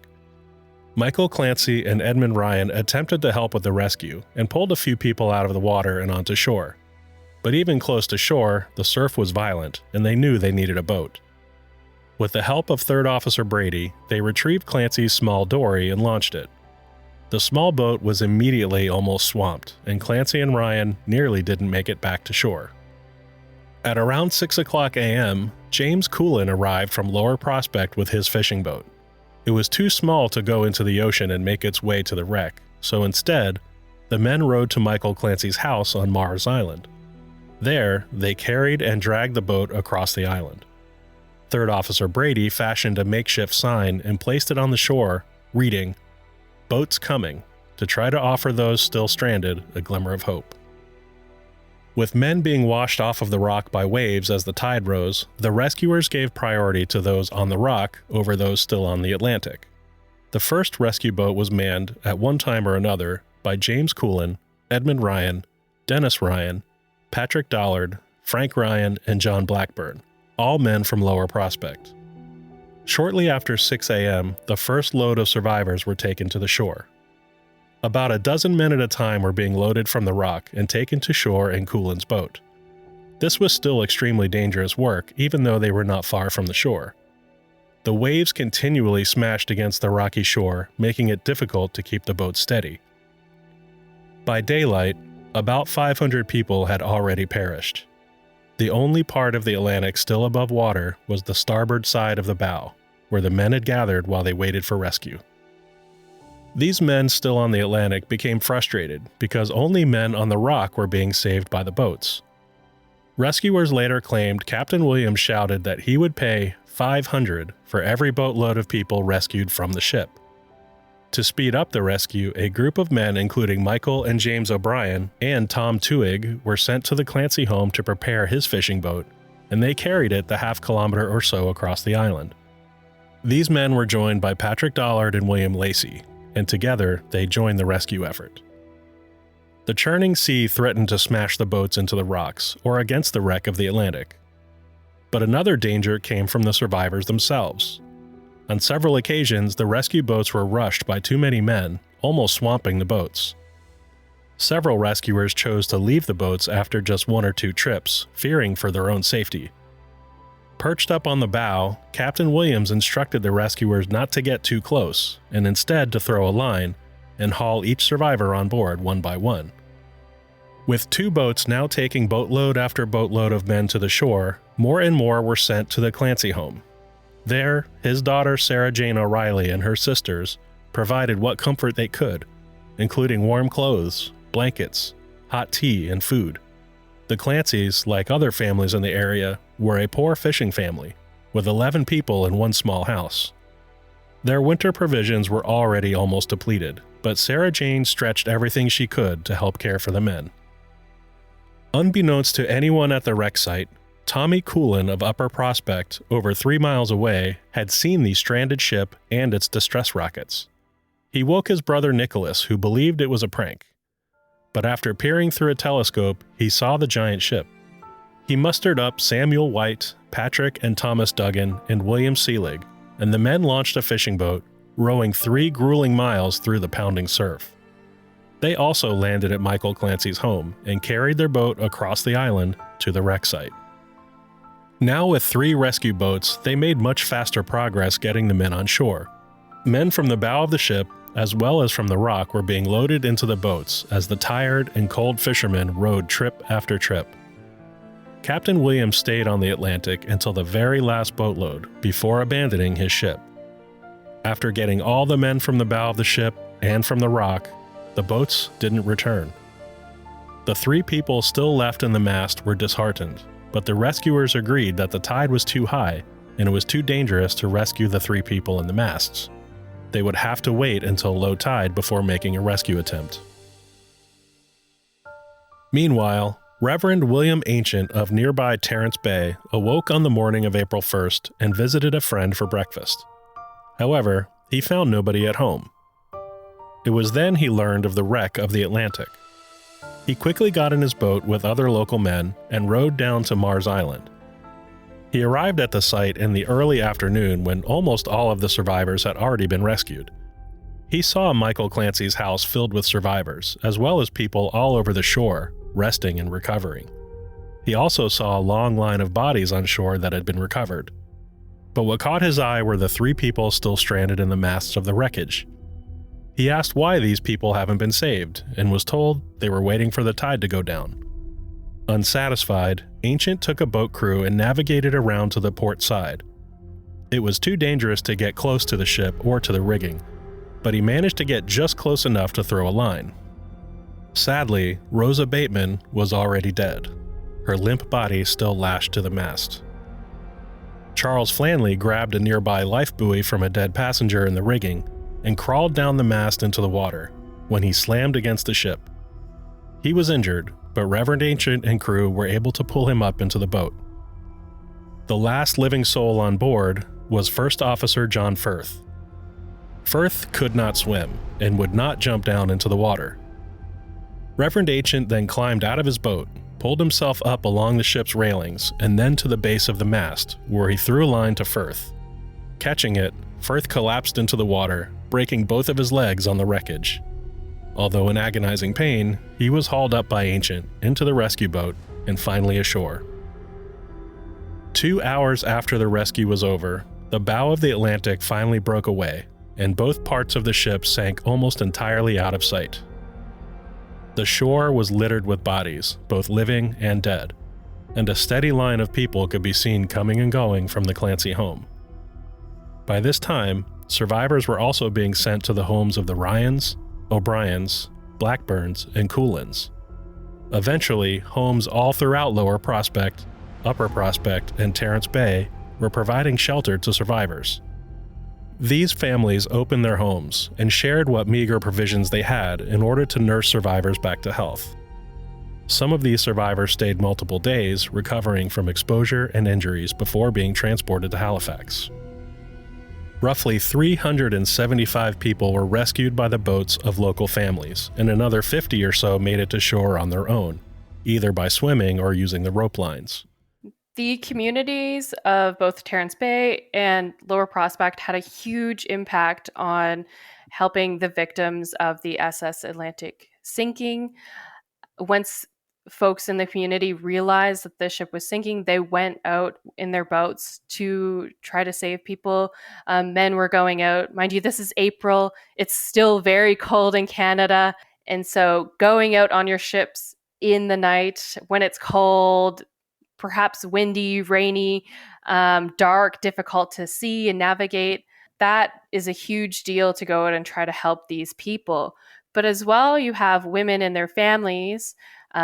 Michael Clancy and Edmund Ryan attempted to help with the rescue and pulled a few people out of the water and onto shore. But even close to shore, the surf was violent, and they knew they needed a boat. With the help of Third Officer Brady, they retrieved Clancy's small dory and launched it. The small boat was immediately almost swamped, and Clancy and Ryan nearly didn't make it back to shore. At around 6 o'clock a.m., James Coolin arrived from Lower Prospect with his fishing boat. It was too small to go into the ocean and make its way to the wreck, so instead, the men rowed to Michael Clancy's house on Mars Island. There, they carried and dragged the boat across the island. Third Officer Brady fashioned a makeshift sign and placed it on the shore, reading, "Boat's coming," to try to offer those still stranded a glimmer of hope. With men being washed off of the rock by waves as the tide rose, the rescuers gave priority to those on the rock over those still on the Atlantic. The first rescue boat was manned, at one time or another, by James Coolin, Edmund Ryan, Dennis Ryan, Patrick Dollard, Frank Ryan, and John Blackburn, all men from Lower Prospect. Shortly after 6 a.m., the first load of survivors were taken to the shore. About a dozen men at a time were being loaded from the rock and taken to shore in Coolin's boat. This was still extremely dangerous work, even though they were not far from the shore. The waves continually smashed against the rocky shore, making it difficult to keep the boat steady. By daylight, about 500 people had already perished. The only part of the Atlantic still above water was the starboard side of the bow, where the men had gathered while they waited for rescue. These men still on the Atlantic became frustrated because only men on the rock were being saved by the boats. Rescuers later claimed Captain Williams shouted that he would pay $500 for every boatload of people rescued from the ship. To speed up the rescue, a group of men including Michael and James O'Brien and Tom Tuig were sent to the Clancy home to prepare his fishing boat, and they carried it the half-kilometer or so across the island. These men were joined by Patrick Dollard and William Lacey, and together they joined the rescue effort. The churning sea threatened to smash the boats into the rocks or against the wreck of the Atlantic. But another danger came from the survivors themselves. On several occasions, the rescue boats were rushed by too many men, almost swamping the boats. Several rescuers chose to leave the boats after just 1 or 2 trips, fearing for their own safety. Perched up on the bow, Captain Williams instructed the rescuers not to get too close, and instead to throw a line and haul each survivor on board one by one. With 2 boats now taking boatload after boatload of men to the shore, more and more were sent to the Clancy home. There, his daughter Sarah Jane O'Reilly and her sisters provided what comfort they could, including warm clothes, blankets, hot tea, and food. The Clancys, like other families in the area, were a poor fishing family, with 11 people in one small house. Their winter provisions were already almost depleted, but Sarah Jane stretched everything she could to help care for the men. Unbeknownst to anyone at the wreck site, Tommy Coolin of Upper Prospect, over 3 miles away, had seen the stranded ship and its distress rockets. He woke his brother Nicholas, who believed it was a prank. But after peering through a telescope, he saw the giant ship. He mustered up Samuel White, Patrick and Thomas Duggan, and William Seelig, and the men launched a fishing boat, rowing 3 grueling miles through the pounding surf. They also landed at Michael Clancy's home and carried their boat across the island to the wreck site. Now with 3 rescue boats, they made much faster progress getting the men on shore. Men from the bow of the ship, as well as from the rock, were being loaded into the boats as the tired and cold fishermen rowed trip after trip. Captain Williams stayed on the Atlantic until the very last boatload before abandoning his ship. After getting all the men from the bow of the ship and from the rock, the boats didn't return. The 3 people still left in the mast were disheartened, but the rescuers agreed that the tide was too high and it was too dangerous to rescue the 3 people in the masts. They would have to wait until low tide before making a rescue attempt. Meanwhile, Reverend William Ancient of nearby Terrence Bay awoke on the morning of April 1st and visited a friend for breakfast. However, he found nobody at home. It was then he learned of the wreck of the Atlantic. He quickly got in his boat with other local men and rowed down to Mars Island. He arrived at the site in the early afternoon when almost all of the survivors had already been rescued. He saw Michael Clancy's house filled with survivors, as well as people all over the shore, resting and recovering. He also saw a long line of bodies on shore that had been recovered. But what caught his eye were the 3 people still stranded in the masts of the wreckage. He asked why these people haven't been saved, and was told they were waiting for the tide to go down. Unsatisfied, Ancient took a boat crew and navigated around to the port side. It was too dangerous to get close to the ship or to the rigging, but he managed to get just close enough to throw a line. Sadly, Rosa Bateman was already dead, her limp body still lashed to the mast. Charles Flanley grabbed a nearby life buoy from a dead passenger in the rigging and crawled down the mast into the water when he slammed against the ship. He was injured, but Reverend Ancient and crew were able to pull him up into the boat. The last living soul on board was First Officer John Firth. Firth could not swim and would not jump down into the water. Reverend Ancient then climbed out of his boat, pulled himself up along the ship's railings, and then to the base of the mast, where he threw a line to Firth. Catching it, Firth collapsed into the water, breaking both of his legs on the wreckage. Although in agonizing pain, he was hauled up by Ancient into the rescue boat and finally ashore. 2 hours after the rescue was over, the bow of the Atlantic finally broke away, and both parts of the ship sank almost entirely out of sight. The shore was littered with bodies, both living and dead, and a steady line of people could be seen coming and going from the Clancy home. By this time, survivors were also being sent to the homes of the Ryans, O'Briens, Blackburns, and Coolins. Eventually, homes all throughout Lower Prospect, Upper Prospect, and Terrence Bay were providing shelter to survivors. These families opened their homes and shared what meager provisions they had in order to nurse survivors back to health. Some of these survivors stayed multiple days, recovering from exposure and injuries before being transported to Halifax. Roughly 375 people were rescued by the boats of local families, and another 50 or so made it to shore on their own, either by swimming or using the rope lines. The communities of both Terrence Bay and Lower Prospect had a huge impact on helping the victims of the SS Atlantic sinking. Once folks in the community realized that the ship was sinking, they went out in their boats to try to save people. Men were going out. Mind you, this is April. It's still very cold in Canada. And so going out on your ships in the night when it's cold, perhaps windy, rainy, dark, difficult to see and navigate, that is a huge deal to go out and try to help these people. But as well, you have women and their families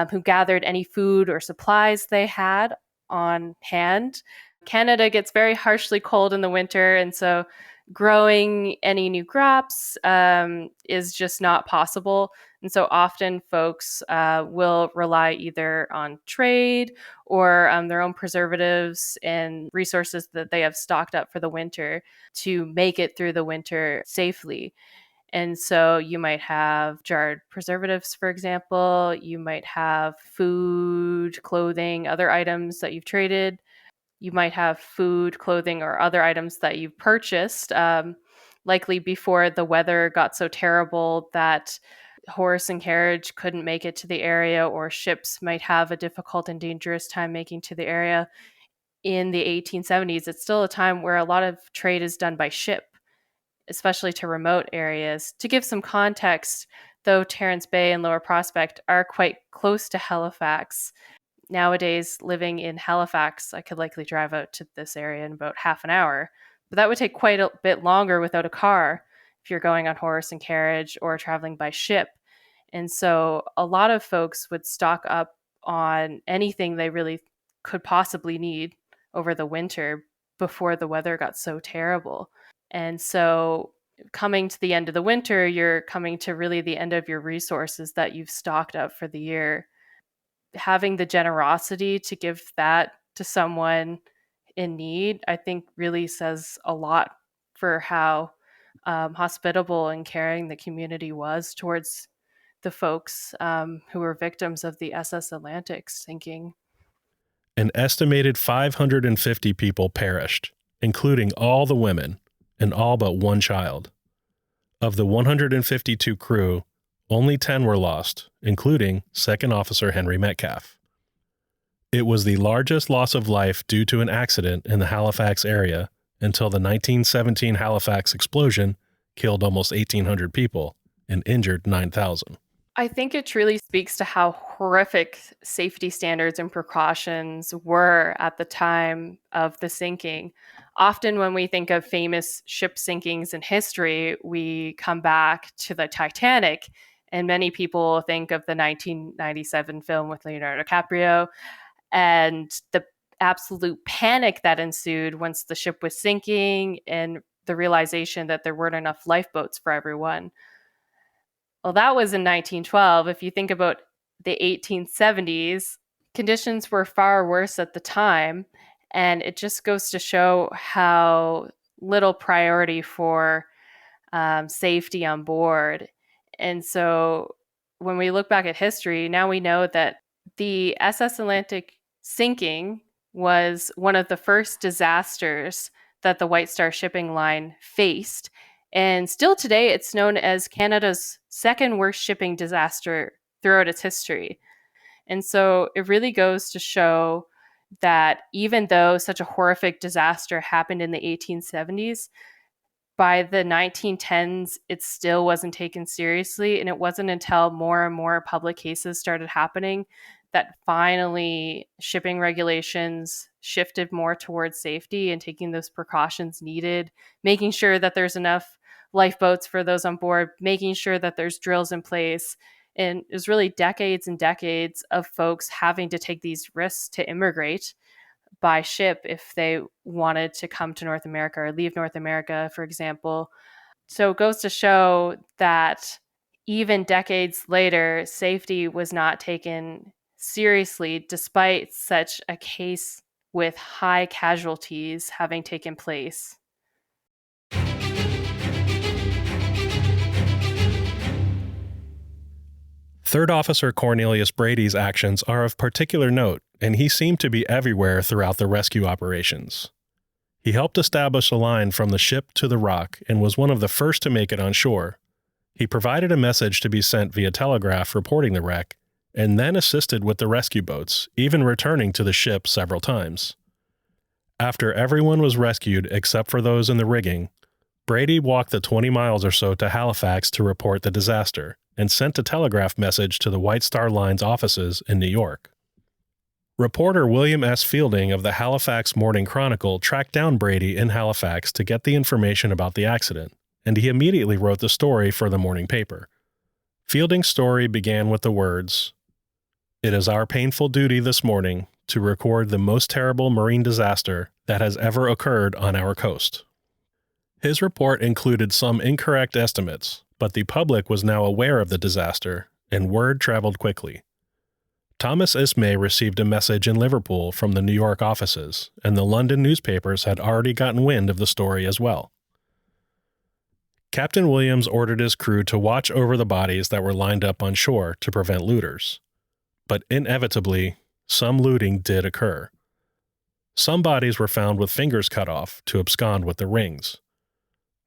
who gathered any food or supplies they had on hand. Canada gets very harshly cold in the winter, and so growing any new crops is just not possible. And so often folks will rely either on trade or their own preservatives and resources that they have stocked up for the winter to make it through the winter safely. And so you might have jarred preservatives, for example. You might have food, clothing, other items that you've traded. You might have food, clothing, or other items that you've purchased, likely before the weather got so terrible that horse and carriage couldn't make it to the area, or ships might have a difficult and dangerous time making to the area. In the 1870s, it's still a time where a lot of trade is done by ship, especially to remote areas. To give some context, though Terrence Bay and Lower Prospect are quite close to Halifax, nowadays living in Halifax, I could likely drive out to this area in about half an hour. But that would take quite a bit longer without a car if you're going on horse and carriage or traveling by ship. And so a lot of folks would stock up on anything they really could possibly need over the winter before the weather got so terrible. And so coming to the end of the winter, you're coming to really the end of your resources that you've stocked up for the year. Having the generosity to give that to someone in need, I think really says a lot for how hospitable and caring the community was towards the folks who were victims of the SS Atlantic's sinking. An estimated 550 people perished, including all the women and all but one child. Of the 152 crew, only 10 were lost, including Second Officer Henry Metcalf. It was the largest loss of life due to an accident in the Halifax area until the 1917 Halifax explosion killed almost 1,800 people and injured 9,000. I think it truly speaks to how horrific safety standards and precautions were at the time of the sinking. Often, when we think of famous ship sinkings in history, we come back to the Titanic, and many people think of the 1997 film with Leonardo DiCaprio and the absolute panic that ensued once the ship was sinking and the realization that there weren't enough lifeboats for everyone. Well, that was in 1912. If you think about the 1870s, conditions were far worse at the time. And it just goes to show how little priority for safety on board. And so when we look back at history, now we know that the SS Atlantic sinking was one of the first disasters that the White Star Shipping Line faced. And still today, it's known as Canada's second worst shipping disaster throughout its history. And so it really goes to show that even though such a horrific disaster happened in the 1870s, by the 1910s, it still wasn't taken seriously. And it wasn't until more and more public cases started happening that finally shipping regulations shifted more towards safety and taking those precautions needed, making sure that there's enough lifeboats for those on board, making sure that there's drills in place. And it was really decades and decades of folks having to take these risks to immigrate by ship if they wanted to come to North America or leave North America, for example. So it goes to show that even decades later, safety was not taken seriously despite such a case with high casualties having taken place. Third Officer Cornelius Brady's actions are of particular note, and he seemed to be everywhere throughout the rescue operations. He helped establish a line from the ship to the rock and was one of the first to make it on shore. He provided a message to be sent via telegraph reporting the wreck, and then assisted with the rescue boats, even returning to the ship several times. After everyone was rescued except for those in the rigging, Brady walked the 20 miles or so to Halifax to report the disaster, and sent a telegraph message to the White Star Line's offices in New York. Reporter William S. Fielding of the Halifax Morning Chronicle tracked down Brady in Halifax to get the information about the accident, and he immediately wrote the story for the morning paper. Fielding's story began with the words, "It is our painful duty this morning to record the most terrible marine disaster that has ever occurred on our coast." His report included some incorrect estimates, but the public was now aware of the disaster, and word traveled quickly. Thomas Ismay received a message in Liverpool from the New York offices, and the London newspapers had already gotten wind of the story as well. Captain Williams ordered his crew to watch over the bodies that were lined up on shore to prevent looters. But inevitably, some looting did occur. Some bodies were found with fingers cut off to abscond with the rings.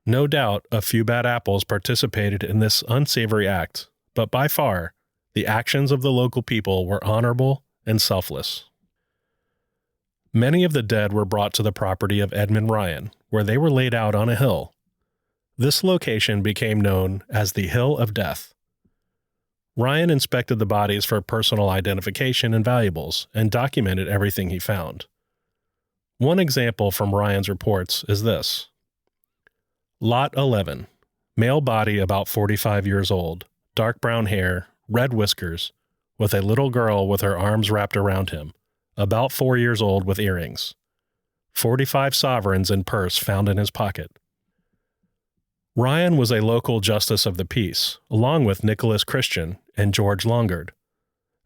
No doubt a few bad apples participated in this unsavory act, but by far, the actions of the local people were honorable and selfless. Many of the dead were brought to the property of Edmund Ryan, where they were laid out on a hill. This location became known as the Hill of Death. Ryan inspected the bodies for personal identification and valuables and documented everything he found. One example from Ryan's reports is this. Lot 11. Male body about 45 years old, dark brown hair, red whiskers, with a little girl with her arms wrapped around him, about 4 years old with earrings. 45 sovereigns in purse found in his pocket. Ryan was a local justice of the peace, along with Nicholas Christian and George Longard.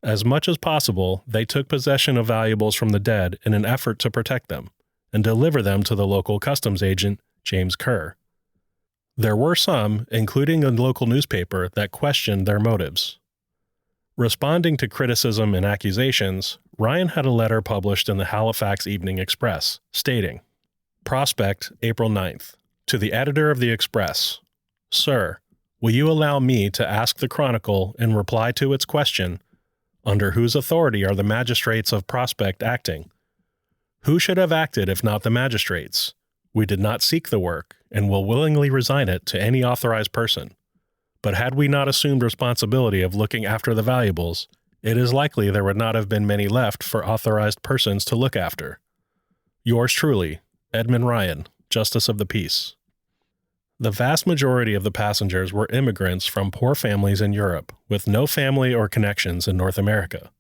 As much as possible, they took possession of valuables from the dead in an effort to protect them, and deliver them to the local customs agent, James Kerr. There were some, including a local newspaper, that questioned their motives. Responding to criticism and accusations, Ryan had a letter published in the Halifax Evening Express, stating, Prospect, April 9th. To the editor of the Express, Sir, will you allow me to ask the Chronicle in reply to its question, under whose authority are the magistrates of Prospect acting? Who should have acted if not the magistrates? We did not seek the work, and will willingly resign it to any authorized person. But had we not assumed responsibility of looking after the valuables, it is likely there would not have been many left for authorized persons to look after. Yours truly, Edmund Ryan, Justice of the Peace. The vast majority of the passengers were immigrants from poor families in Europe, with no family or connections in North America.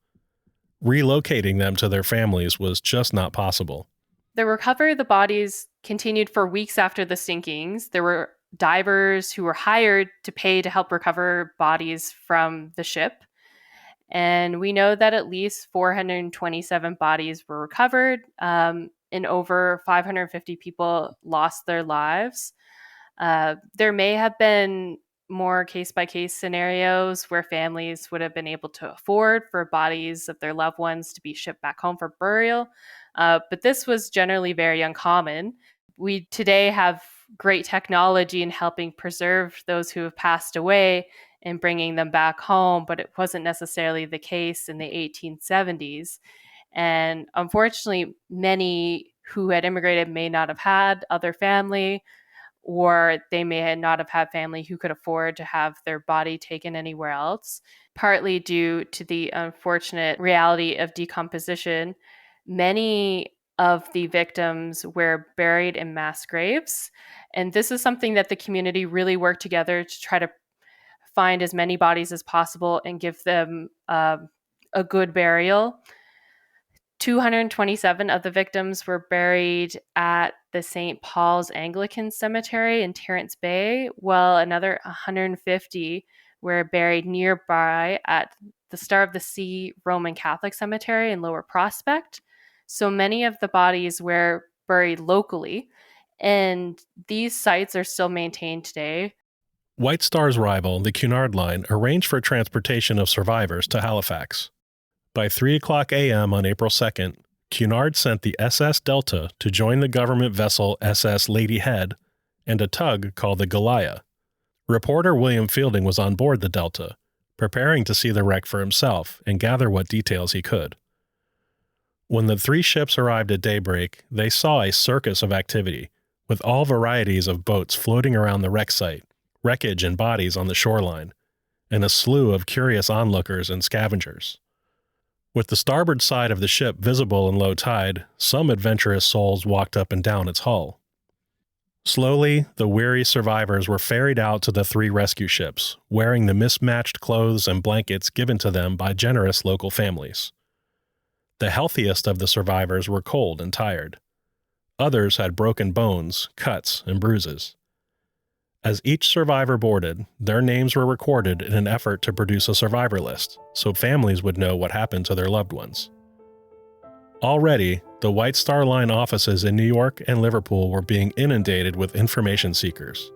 Relocating them to their families was just not possible. The recovery of the bodies continued for weeks after the sinkings. There were divers who were hired to pay to help recover bodies from the ship. And we know that at least 427 bodies were recovered, and over 550 people lost their lives. There may have been more case-by-case scenarios where families would have been able to afford for bodies of their loved ones to be shipped back home for burial, but this was generally very uncommon. We today have great technology in helping preserve those who have passed away and bringing them back home, but it wasn't necessarily the case in the 1870s. And unfortunately, many who had immigrated may not have had other family, or they may not have had family who could afford to have their body taken anywhere else. Partly due to the unfortunate reality of decomposition, many of the victims were buried in mass graves. And this is something that the community really worked together to try to find as many bodies as possible and give them a good burial. 227 of the victims were buried at the St. Paul's Anglican Cemetery in Terrence Bay, while another 150 were buried nearby at the Star of the Sea Roman Catholic Cemetery in Lower Prospect. So many of the bodies were buried locally, and these sites are still maintained today. White Star's rival, the Cunard Line, arranged for transportation of survivors to Halifax. By 3:00 a.m. on April 2nd, Cunard sent the SS Delta to join the government vessel SS Lady Head and a tug called the Goliah. Reporter William Fielding was on board the Delta, preparing to see the wreck for himself and gather what details he could. When the three ships arrived at daybreak, they saw a circus of activity, with all varieties of boats floating around the wreck site, wreckage and bodies on the shoreline, and a slew of curious onlookers and scavengers. With the starboard side of the ship visible in low tide, some adventurous souls walked up and down its hull. Slowly, the weary survivors were ferried out to the three rescue ships, wearing the mismatched clothes and blankets given to them by generous local families. The healthiest of the survivors were cold and tired. Others had broken bones, cuts, and bruises. As each survivor boarded, their names were recorded in an effort to produce a survivor list, so families would know what happened to their loved ones. Already, the White Star Line offices in New York and Liverpool were being inundated with information seekers.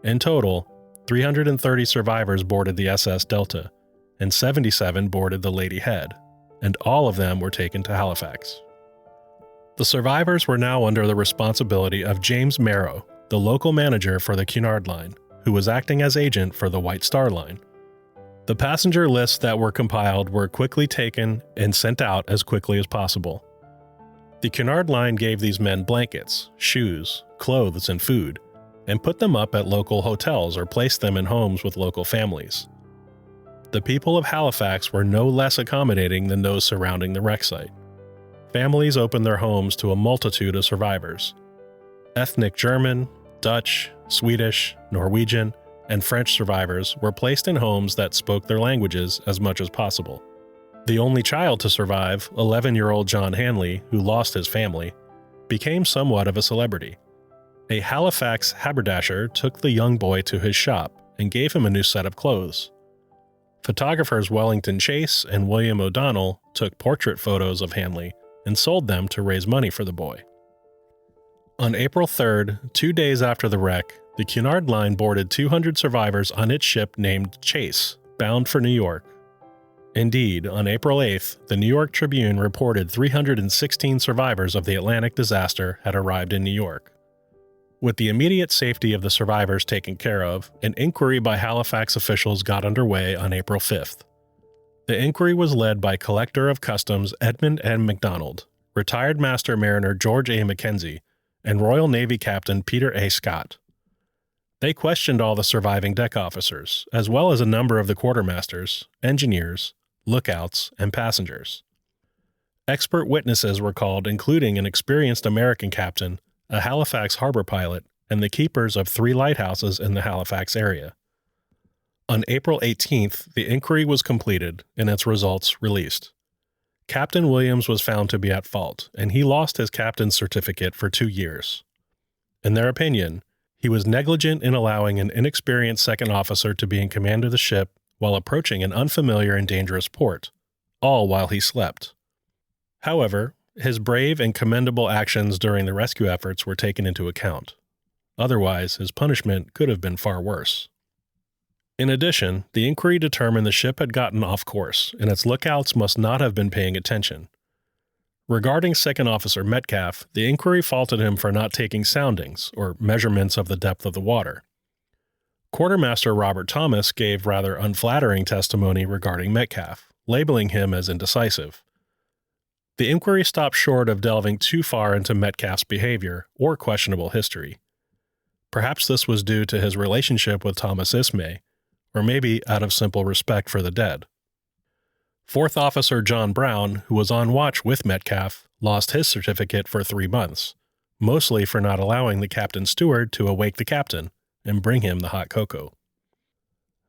In total, 330 survivors boarded the SS Delta, and 77 boarded the Lady Head, and all of them were taken to Halifax. The survivors were now under the responsibility of James Merrow, the local manager for the Cunard Line, who was acting as agent for the White Star Line. The passenger lists that were compiled were quickly taken and sent out as quickly as possible. The Cunard Line gave these men blankets, shoes, clothes, and food, and put them up at local hotels or placed them in homes with local families. The people of Halifax were no less accommodating than those surrounding the wreck site. Families opened their homes to a multitude of survivors. Ethnic German, Dutch, Swedish, Norwegian, and French survivors were placed in homes that spoke their languages as much as possible. The only child to survive, 11-year-old John Hanley, who lost his family, became somewhat of a celebrity. A Halifax haberdasher took the young boy to his shop and gave him a new set of clothes. Photographers Wellington Chase and William O'Donnell took portrait photos of Hanley and sold them to raise money for the boy. On April 3rd, 2 days after the wreck, the Cunard Line boarded 200 survivors on its ship named Chase, bound for New York. Indeed, on April 8th, the New York Tribune reported 316 survivors of the Atlantic disaster had arrived in New York. With the immediate safety of the survivors taken care of, an inquiry by Halifax officials got underway on April 5th. The inquiry was led by Collector of Customs Edmund N. McDonald, retired Master Mariner George A. Mackenzie, and Royal Navy Captain Peter A. Scott. They questioned all the surviving deck officers, as well as a number of the quartermasters, engineers, lookouts, and passengers. Expert witnesses were called, including an experienced American captain, a Halifax harbor pilot, and the keepers of 3 lighthouses in the Halifax area. On April 18th, the inquiry was completed and its results released. Captain Williams was found to be at fault, and he lost his captain's certificate for 2 years. In their opinion, he was negligent in allowing an inexperienced second officer to be in command of the ship while approaching an unfamiliar and dangerous port, all while he slept. However, his brave and commendable actions during the rescue efforts were taken into account. Otherwise, his punishment could have been far worse. In addition, the inquiry determined the ship had gotten off course, and its lookouts must not have been paying attention. Regarding Second Officer Metcalf, the inquiry faulted him for not taking soundings, or measurements of the depth of the water. Quartermaster Robert Thomas gave rather unflattering testimony regarding Metcalf, labeling him as indecisive. The inquiry stopped short of delving too far into Metcalf's behavior or questionable history. Perhaps this was due to his relationship with Thomas Ismay, or maybe out of simple respect for the dead. Fourth Officer John Brown, who was on watch with Metcalf, lost his certificate for 3 months, mostly for not allowing the captain's steward to awake the captain and bring him the hot cocoa.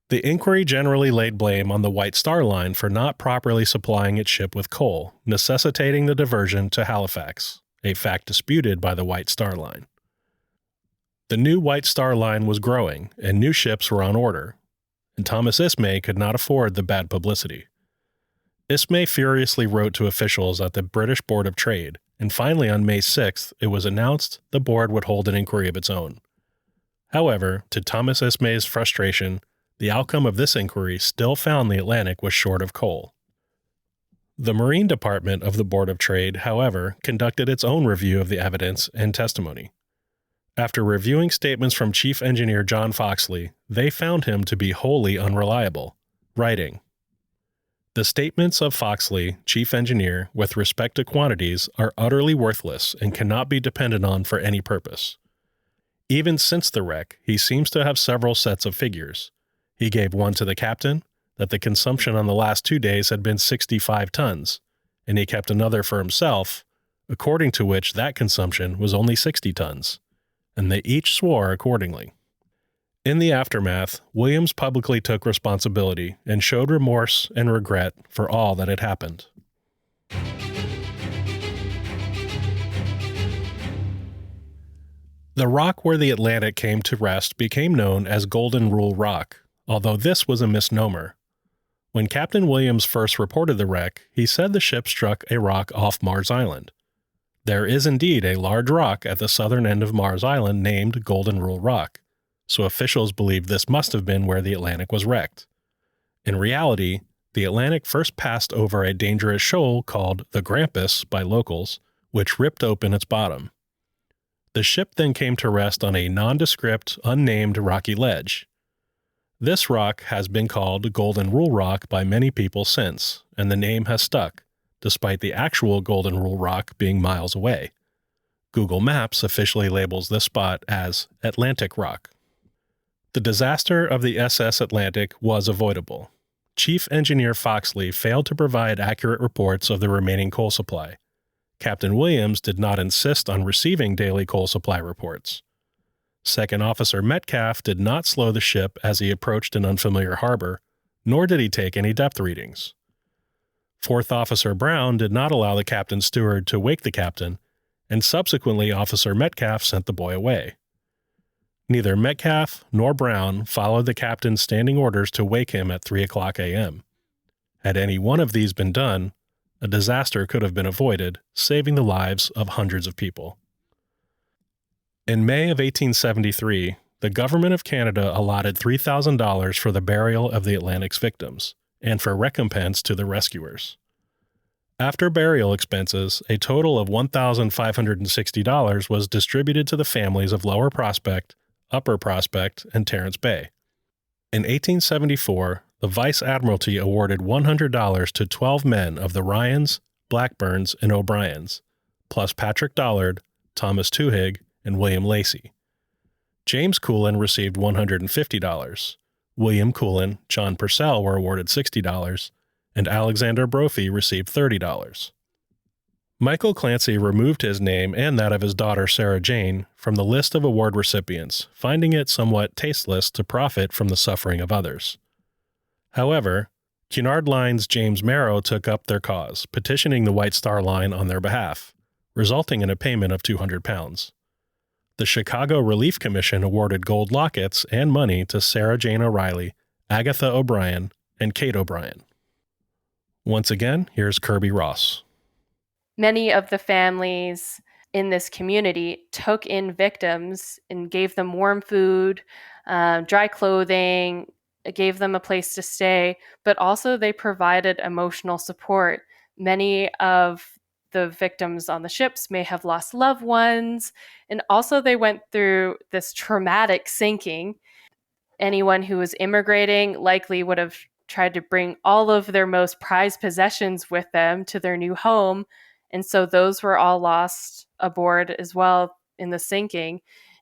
The inquiry generally laid blame on the White Star Line for not properly supplying its ship with coal, necessitating the diversion to Halifax, a fact disputed by the White Star Line. The new White Star Line was growing, and new ships were on order, and Thomas Ismay could not afford the bad publicity. Ismay furiously wrote to officials at the British Board of Trade, and finally on May 6th it was announced the board would hold an inquiry of its own. However, to Thomas Ismay's frustration, the outcome of this inquiry still found the Atlantic was short of coal. The Marine Department of the Board of Trade, however, conducted its own review of the evidence and testimony. After reviewing statements from Chief Engineer John Foxley, they found him to be wholly unreliable, writing, "The statements of Foxley, Chief Engineer, with respect to quantities, are utterly worthless and cannot be depended on for any purpose. Even since the wreck, he seems to have several sets of figures. He gave one to the captain, that the consumption on the last 2 days had been 65 tons, and he kept another for himself, according to which that consumption was only 60 tons, and they each swore accordingly." In the aftermath, Williams publicly took responsibility and showed remorse and regret for all that had happened. The rock where the Atlantic came to rest became known as Golden Rule Rock, although this was a misnomer. When Captain Williams first reported the wreck, he said the ship struck a rock off Mars Island. There is indeed a large rock at the southern end of Mars Island named Golden Rule Rock, so officials believed this must have been where the Atlantic was wrecked. In reality, the Atlantic first passed over a dangerous shoal called the Grampus by locals, which ripped open its bottom. The ship then came to rest on a nondescript, unnamed rocky ledge. This rock has been called Golden Rule Rock by many people since, and the name has stuck, despite the actual Golden Rule Rock being miles away. Google Maps officially labels this spot as Atlantic Rock. The disaster of the SS Atlantic was avoidable. Chief Engineer Foxley failed to provide accurate reports of the remaining coal supply. Captain Williams did not insist on receiving daily coal supply reports. Second Officer Metcalf did not slow the ship as he approached an unfamiliar harbor, nor did he take any depth readings. Fourth Officer Brown did not allow the captain's steward to wake the captain, and subsequently Officer Metcalf sent the boy away. Neither Metcalf nor Brown followed the captain's standing orders to wake him at 3:00 a.m. Had any one of these been done, a disaster could have been avoided, saving the lives of hundreds of people. In May of 1873, the government of Canada allotted $3,000 for the burial of the Atlantic's victims, and for recompense to the rescuers. After burial expenses, a total of $1,560 was distributed to the families of Lower Prospect, Upper Prospect, and Terrence Bay. In 1874, the Vice Admiralty awarded $100 to 12 men of the Ryans, Blackburns, and O'Briens, plus Patrick Dollard, Thomas Twohig, and William Lacey. James Coolin received $150. William Coolin, John Purcell were awarded $60, and Alexander Brophy received $30. Michael Clancy removed his name and that of his daughter Sarah Jane from the list of award recipients, finding it somewhat tasteless to profit from the suffering of others. However, Cunard Line's James Merrow took up their cause, petitioning the White Star Line on their behalf, resulting in a payment of £200. The Chicago Relief Commission awarded gold lockets and money to Sarah Jane O'Reilly, Agatha O'Brien, and Kate O'Brien. Once again, here's Kirby Ross. Many of the families in this community took in victims and gave them warm food, dry clothing, gave them a place to stay, but also they provided emotional support. Many of the victims on the ships may have lost loved ones, and also they went through this traumatic sinking. Anyone who was immigrating likely would have tried to bring all of their most prized possessions with them to their new home, and so those were all lost aboard as well in the sinking.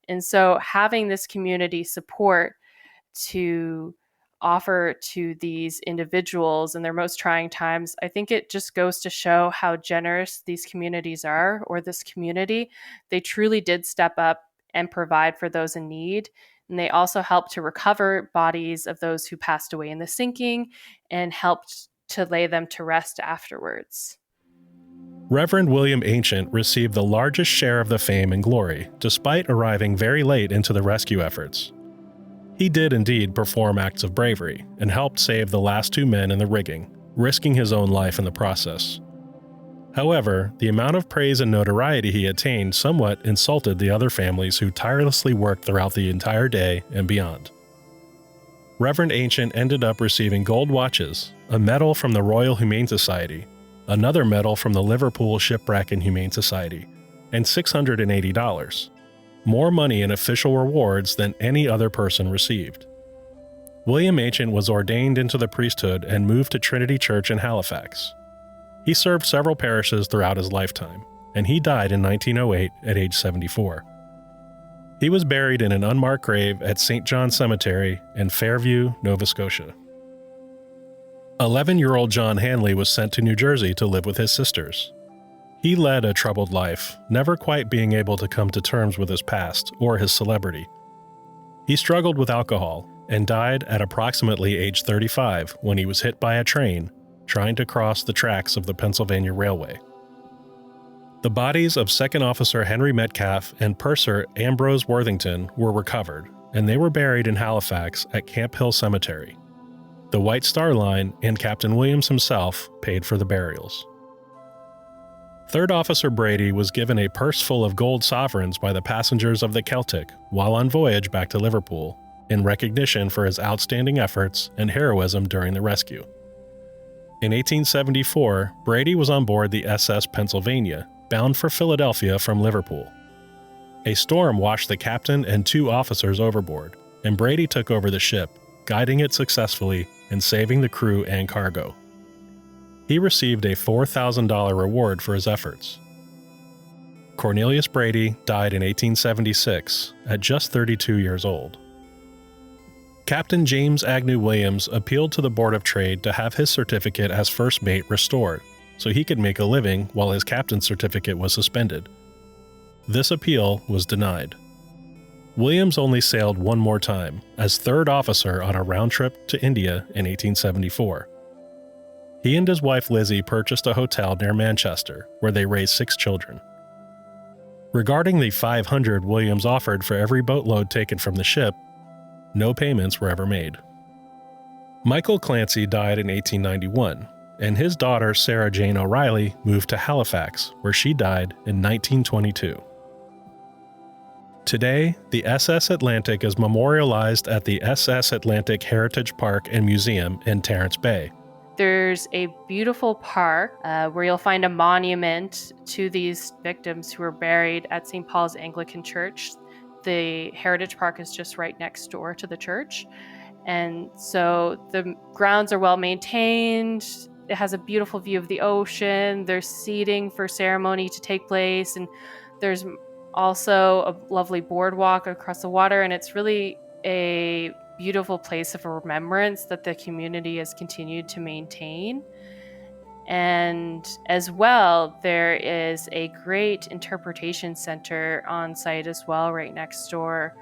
And so having this community support to offer to these individuals in their most trying times, I think it just goes to show how generous these communities are, or this community. They truly did step up and provide for those in need. And they also helped to recover bodies of those who passed away in the sinking and helped to lay them to rest afterwards. Reverend William Ancient received the largest share of the fame and glory, despite arriving very late into the rescue efforts. He did indeed perform acts of bravery and helped save the last two men in the rigging, risking his own life in the process. However, the amount of praise and notoriety he attained somewhat insulted the other families who tirelessly worked throughout the entire day and beyond. Reverend Ancient ended up receiving gold watches, a medal from the Royal Humane Society, another medal from the Liverpool Shipwreck and Humane Society, and $680. More money in official rewards than any other person received. William Ancient was ordained into the priesthood and moved to Trinity Church in Halifax. He served several parishes throughout his lifetime, and he died in 1908 at age 74. He was buried in an unmarked grave at St. John's Cemetery in Fairview, Nova Scotia. 11-year-old John Hanley was sent to New Jersey to live with his sisters. He led a troubled life, never quite being able to come to terms with his past or his celebrity. He struggled with alcohol and died at approximately age 35 when he was hit by a train trying to cross the tracks of the Pennsylvania Railway. The bodies of Second Officer Henry Metcalf and Purser Ambrose Worthington were recovered, and they were buried in Halifax at Camp Hill Cemetery. The White Star Line and Captain Williams himself paid for the burials. Third Officer Brady was given a purse full of gold sovereigns by the passengers of the Celtic while on voyage back to Liverpool, in recognition for his outstanding efforts and heroism during the rescue. In 1874, Brady was on board the SS Pennsylvania, bound for Philadelphia from Liverpool. A storm washed the captain and two officers overboard, and Brady took over the ship, guiding it successfully and saving the crew and cargo. He received a $4,000 reward for his efforts. Cornelius Brady died in 1876 at just 32 years old. Captain James Agnew Williams appealed to the Board of Trade to have his certificate as first mate restored, so he could make a living while his captain's certificate was suspended. This appeal was denied. Williams only sailed one more time, as third officer on a round trip to India in 1874. He and his wife Lizzie purchased a hotel near Manchester, where they raised 6 children. Regarding the $500 Williams offered for every boatload taken from the ship, no payments were ever made. Michael Clancy died in 1891, and his daughter Sarah Jane O'Reilly moved to Halifax, where she died in 1922. Today, the SS Atlantic is memorialized at the SS Atlantic Heritage Park and Museum in Terrence Bay. There's a beautiful park where you'll find a monument to these victims who were buried at St. Paul's Anglican Church. The Heritage Park is just right next door to the church. And so the grounds are well maintained. It has a beautiful view of the ocean. There's seating for ceremony to take place. And there's also a lovely boardwalk across the water. And it's really a beautiful place of remembrance that the community has continued to maintain. And as well, there is a great interpretation center on site as well, right next door,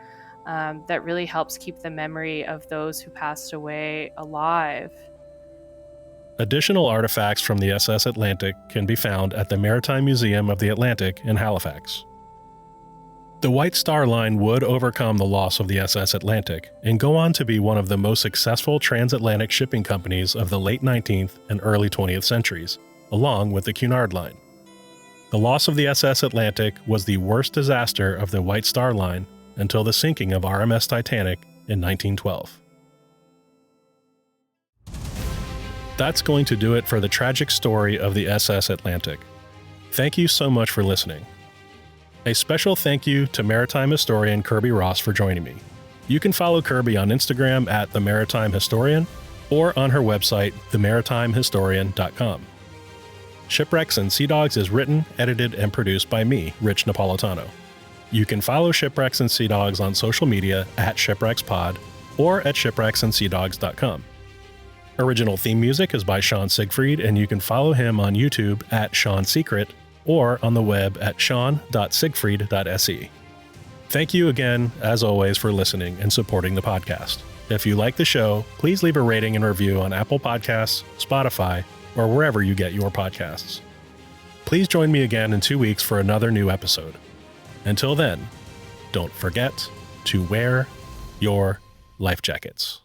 that really helps keep the memory of those who passed away alive. Additional artifacts from the SS Atlantic can be found at the Maritime Museum of the Atlantic in Halifax. The White Star Line would overcome the loss of the SS Atlantic and go on to be one of the most successful transatlantic shipping companies of the late 19th and early 20th centuries, along with the Cunard Line. The loss of the SS Atlantic was the worst disaster of the White Star Line until the sinking of RMS Titanic in 1912. That's going to do it for the tragic story of the SS Atlantic. Thank you so much for listening. A special thank you to maritime historian Kirby Ross for joining me. You can follow Kirby on Instagram at The Maritime Historian or on her website, themaritimehistorian.com. Shipwrecks and Sea Dogs is written, edited, and produced by me, Rich Napolitano. You can follow Shipwrecks and Sea Dogs on social media at ShipwrecksPod or at shipwrecksandseadogs.com. Original theme music is by Sean Siegfried, and you can follow him on YouTube at Sean Secret or on the web at sean.siegfried.se. Thank you again, as always, for listening and supporting the podcast. If you like the show, please leave a rating and review on Apple Podcasts, Spotify, or wherever you get your podcasts. Please join me again in 2 weeks for another new episode. Until then, don't forget to wear your life jackets.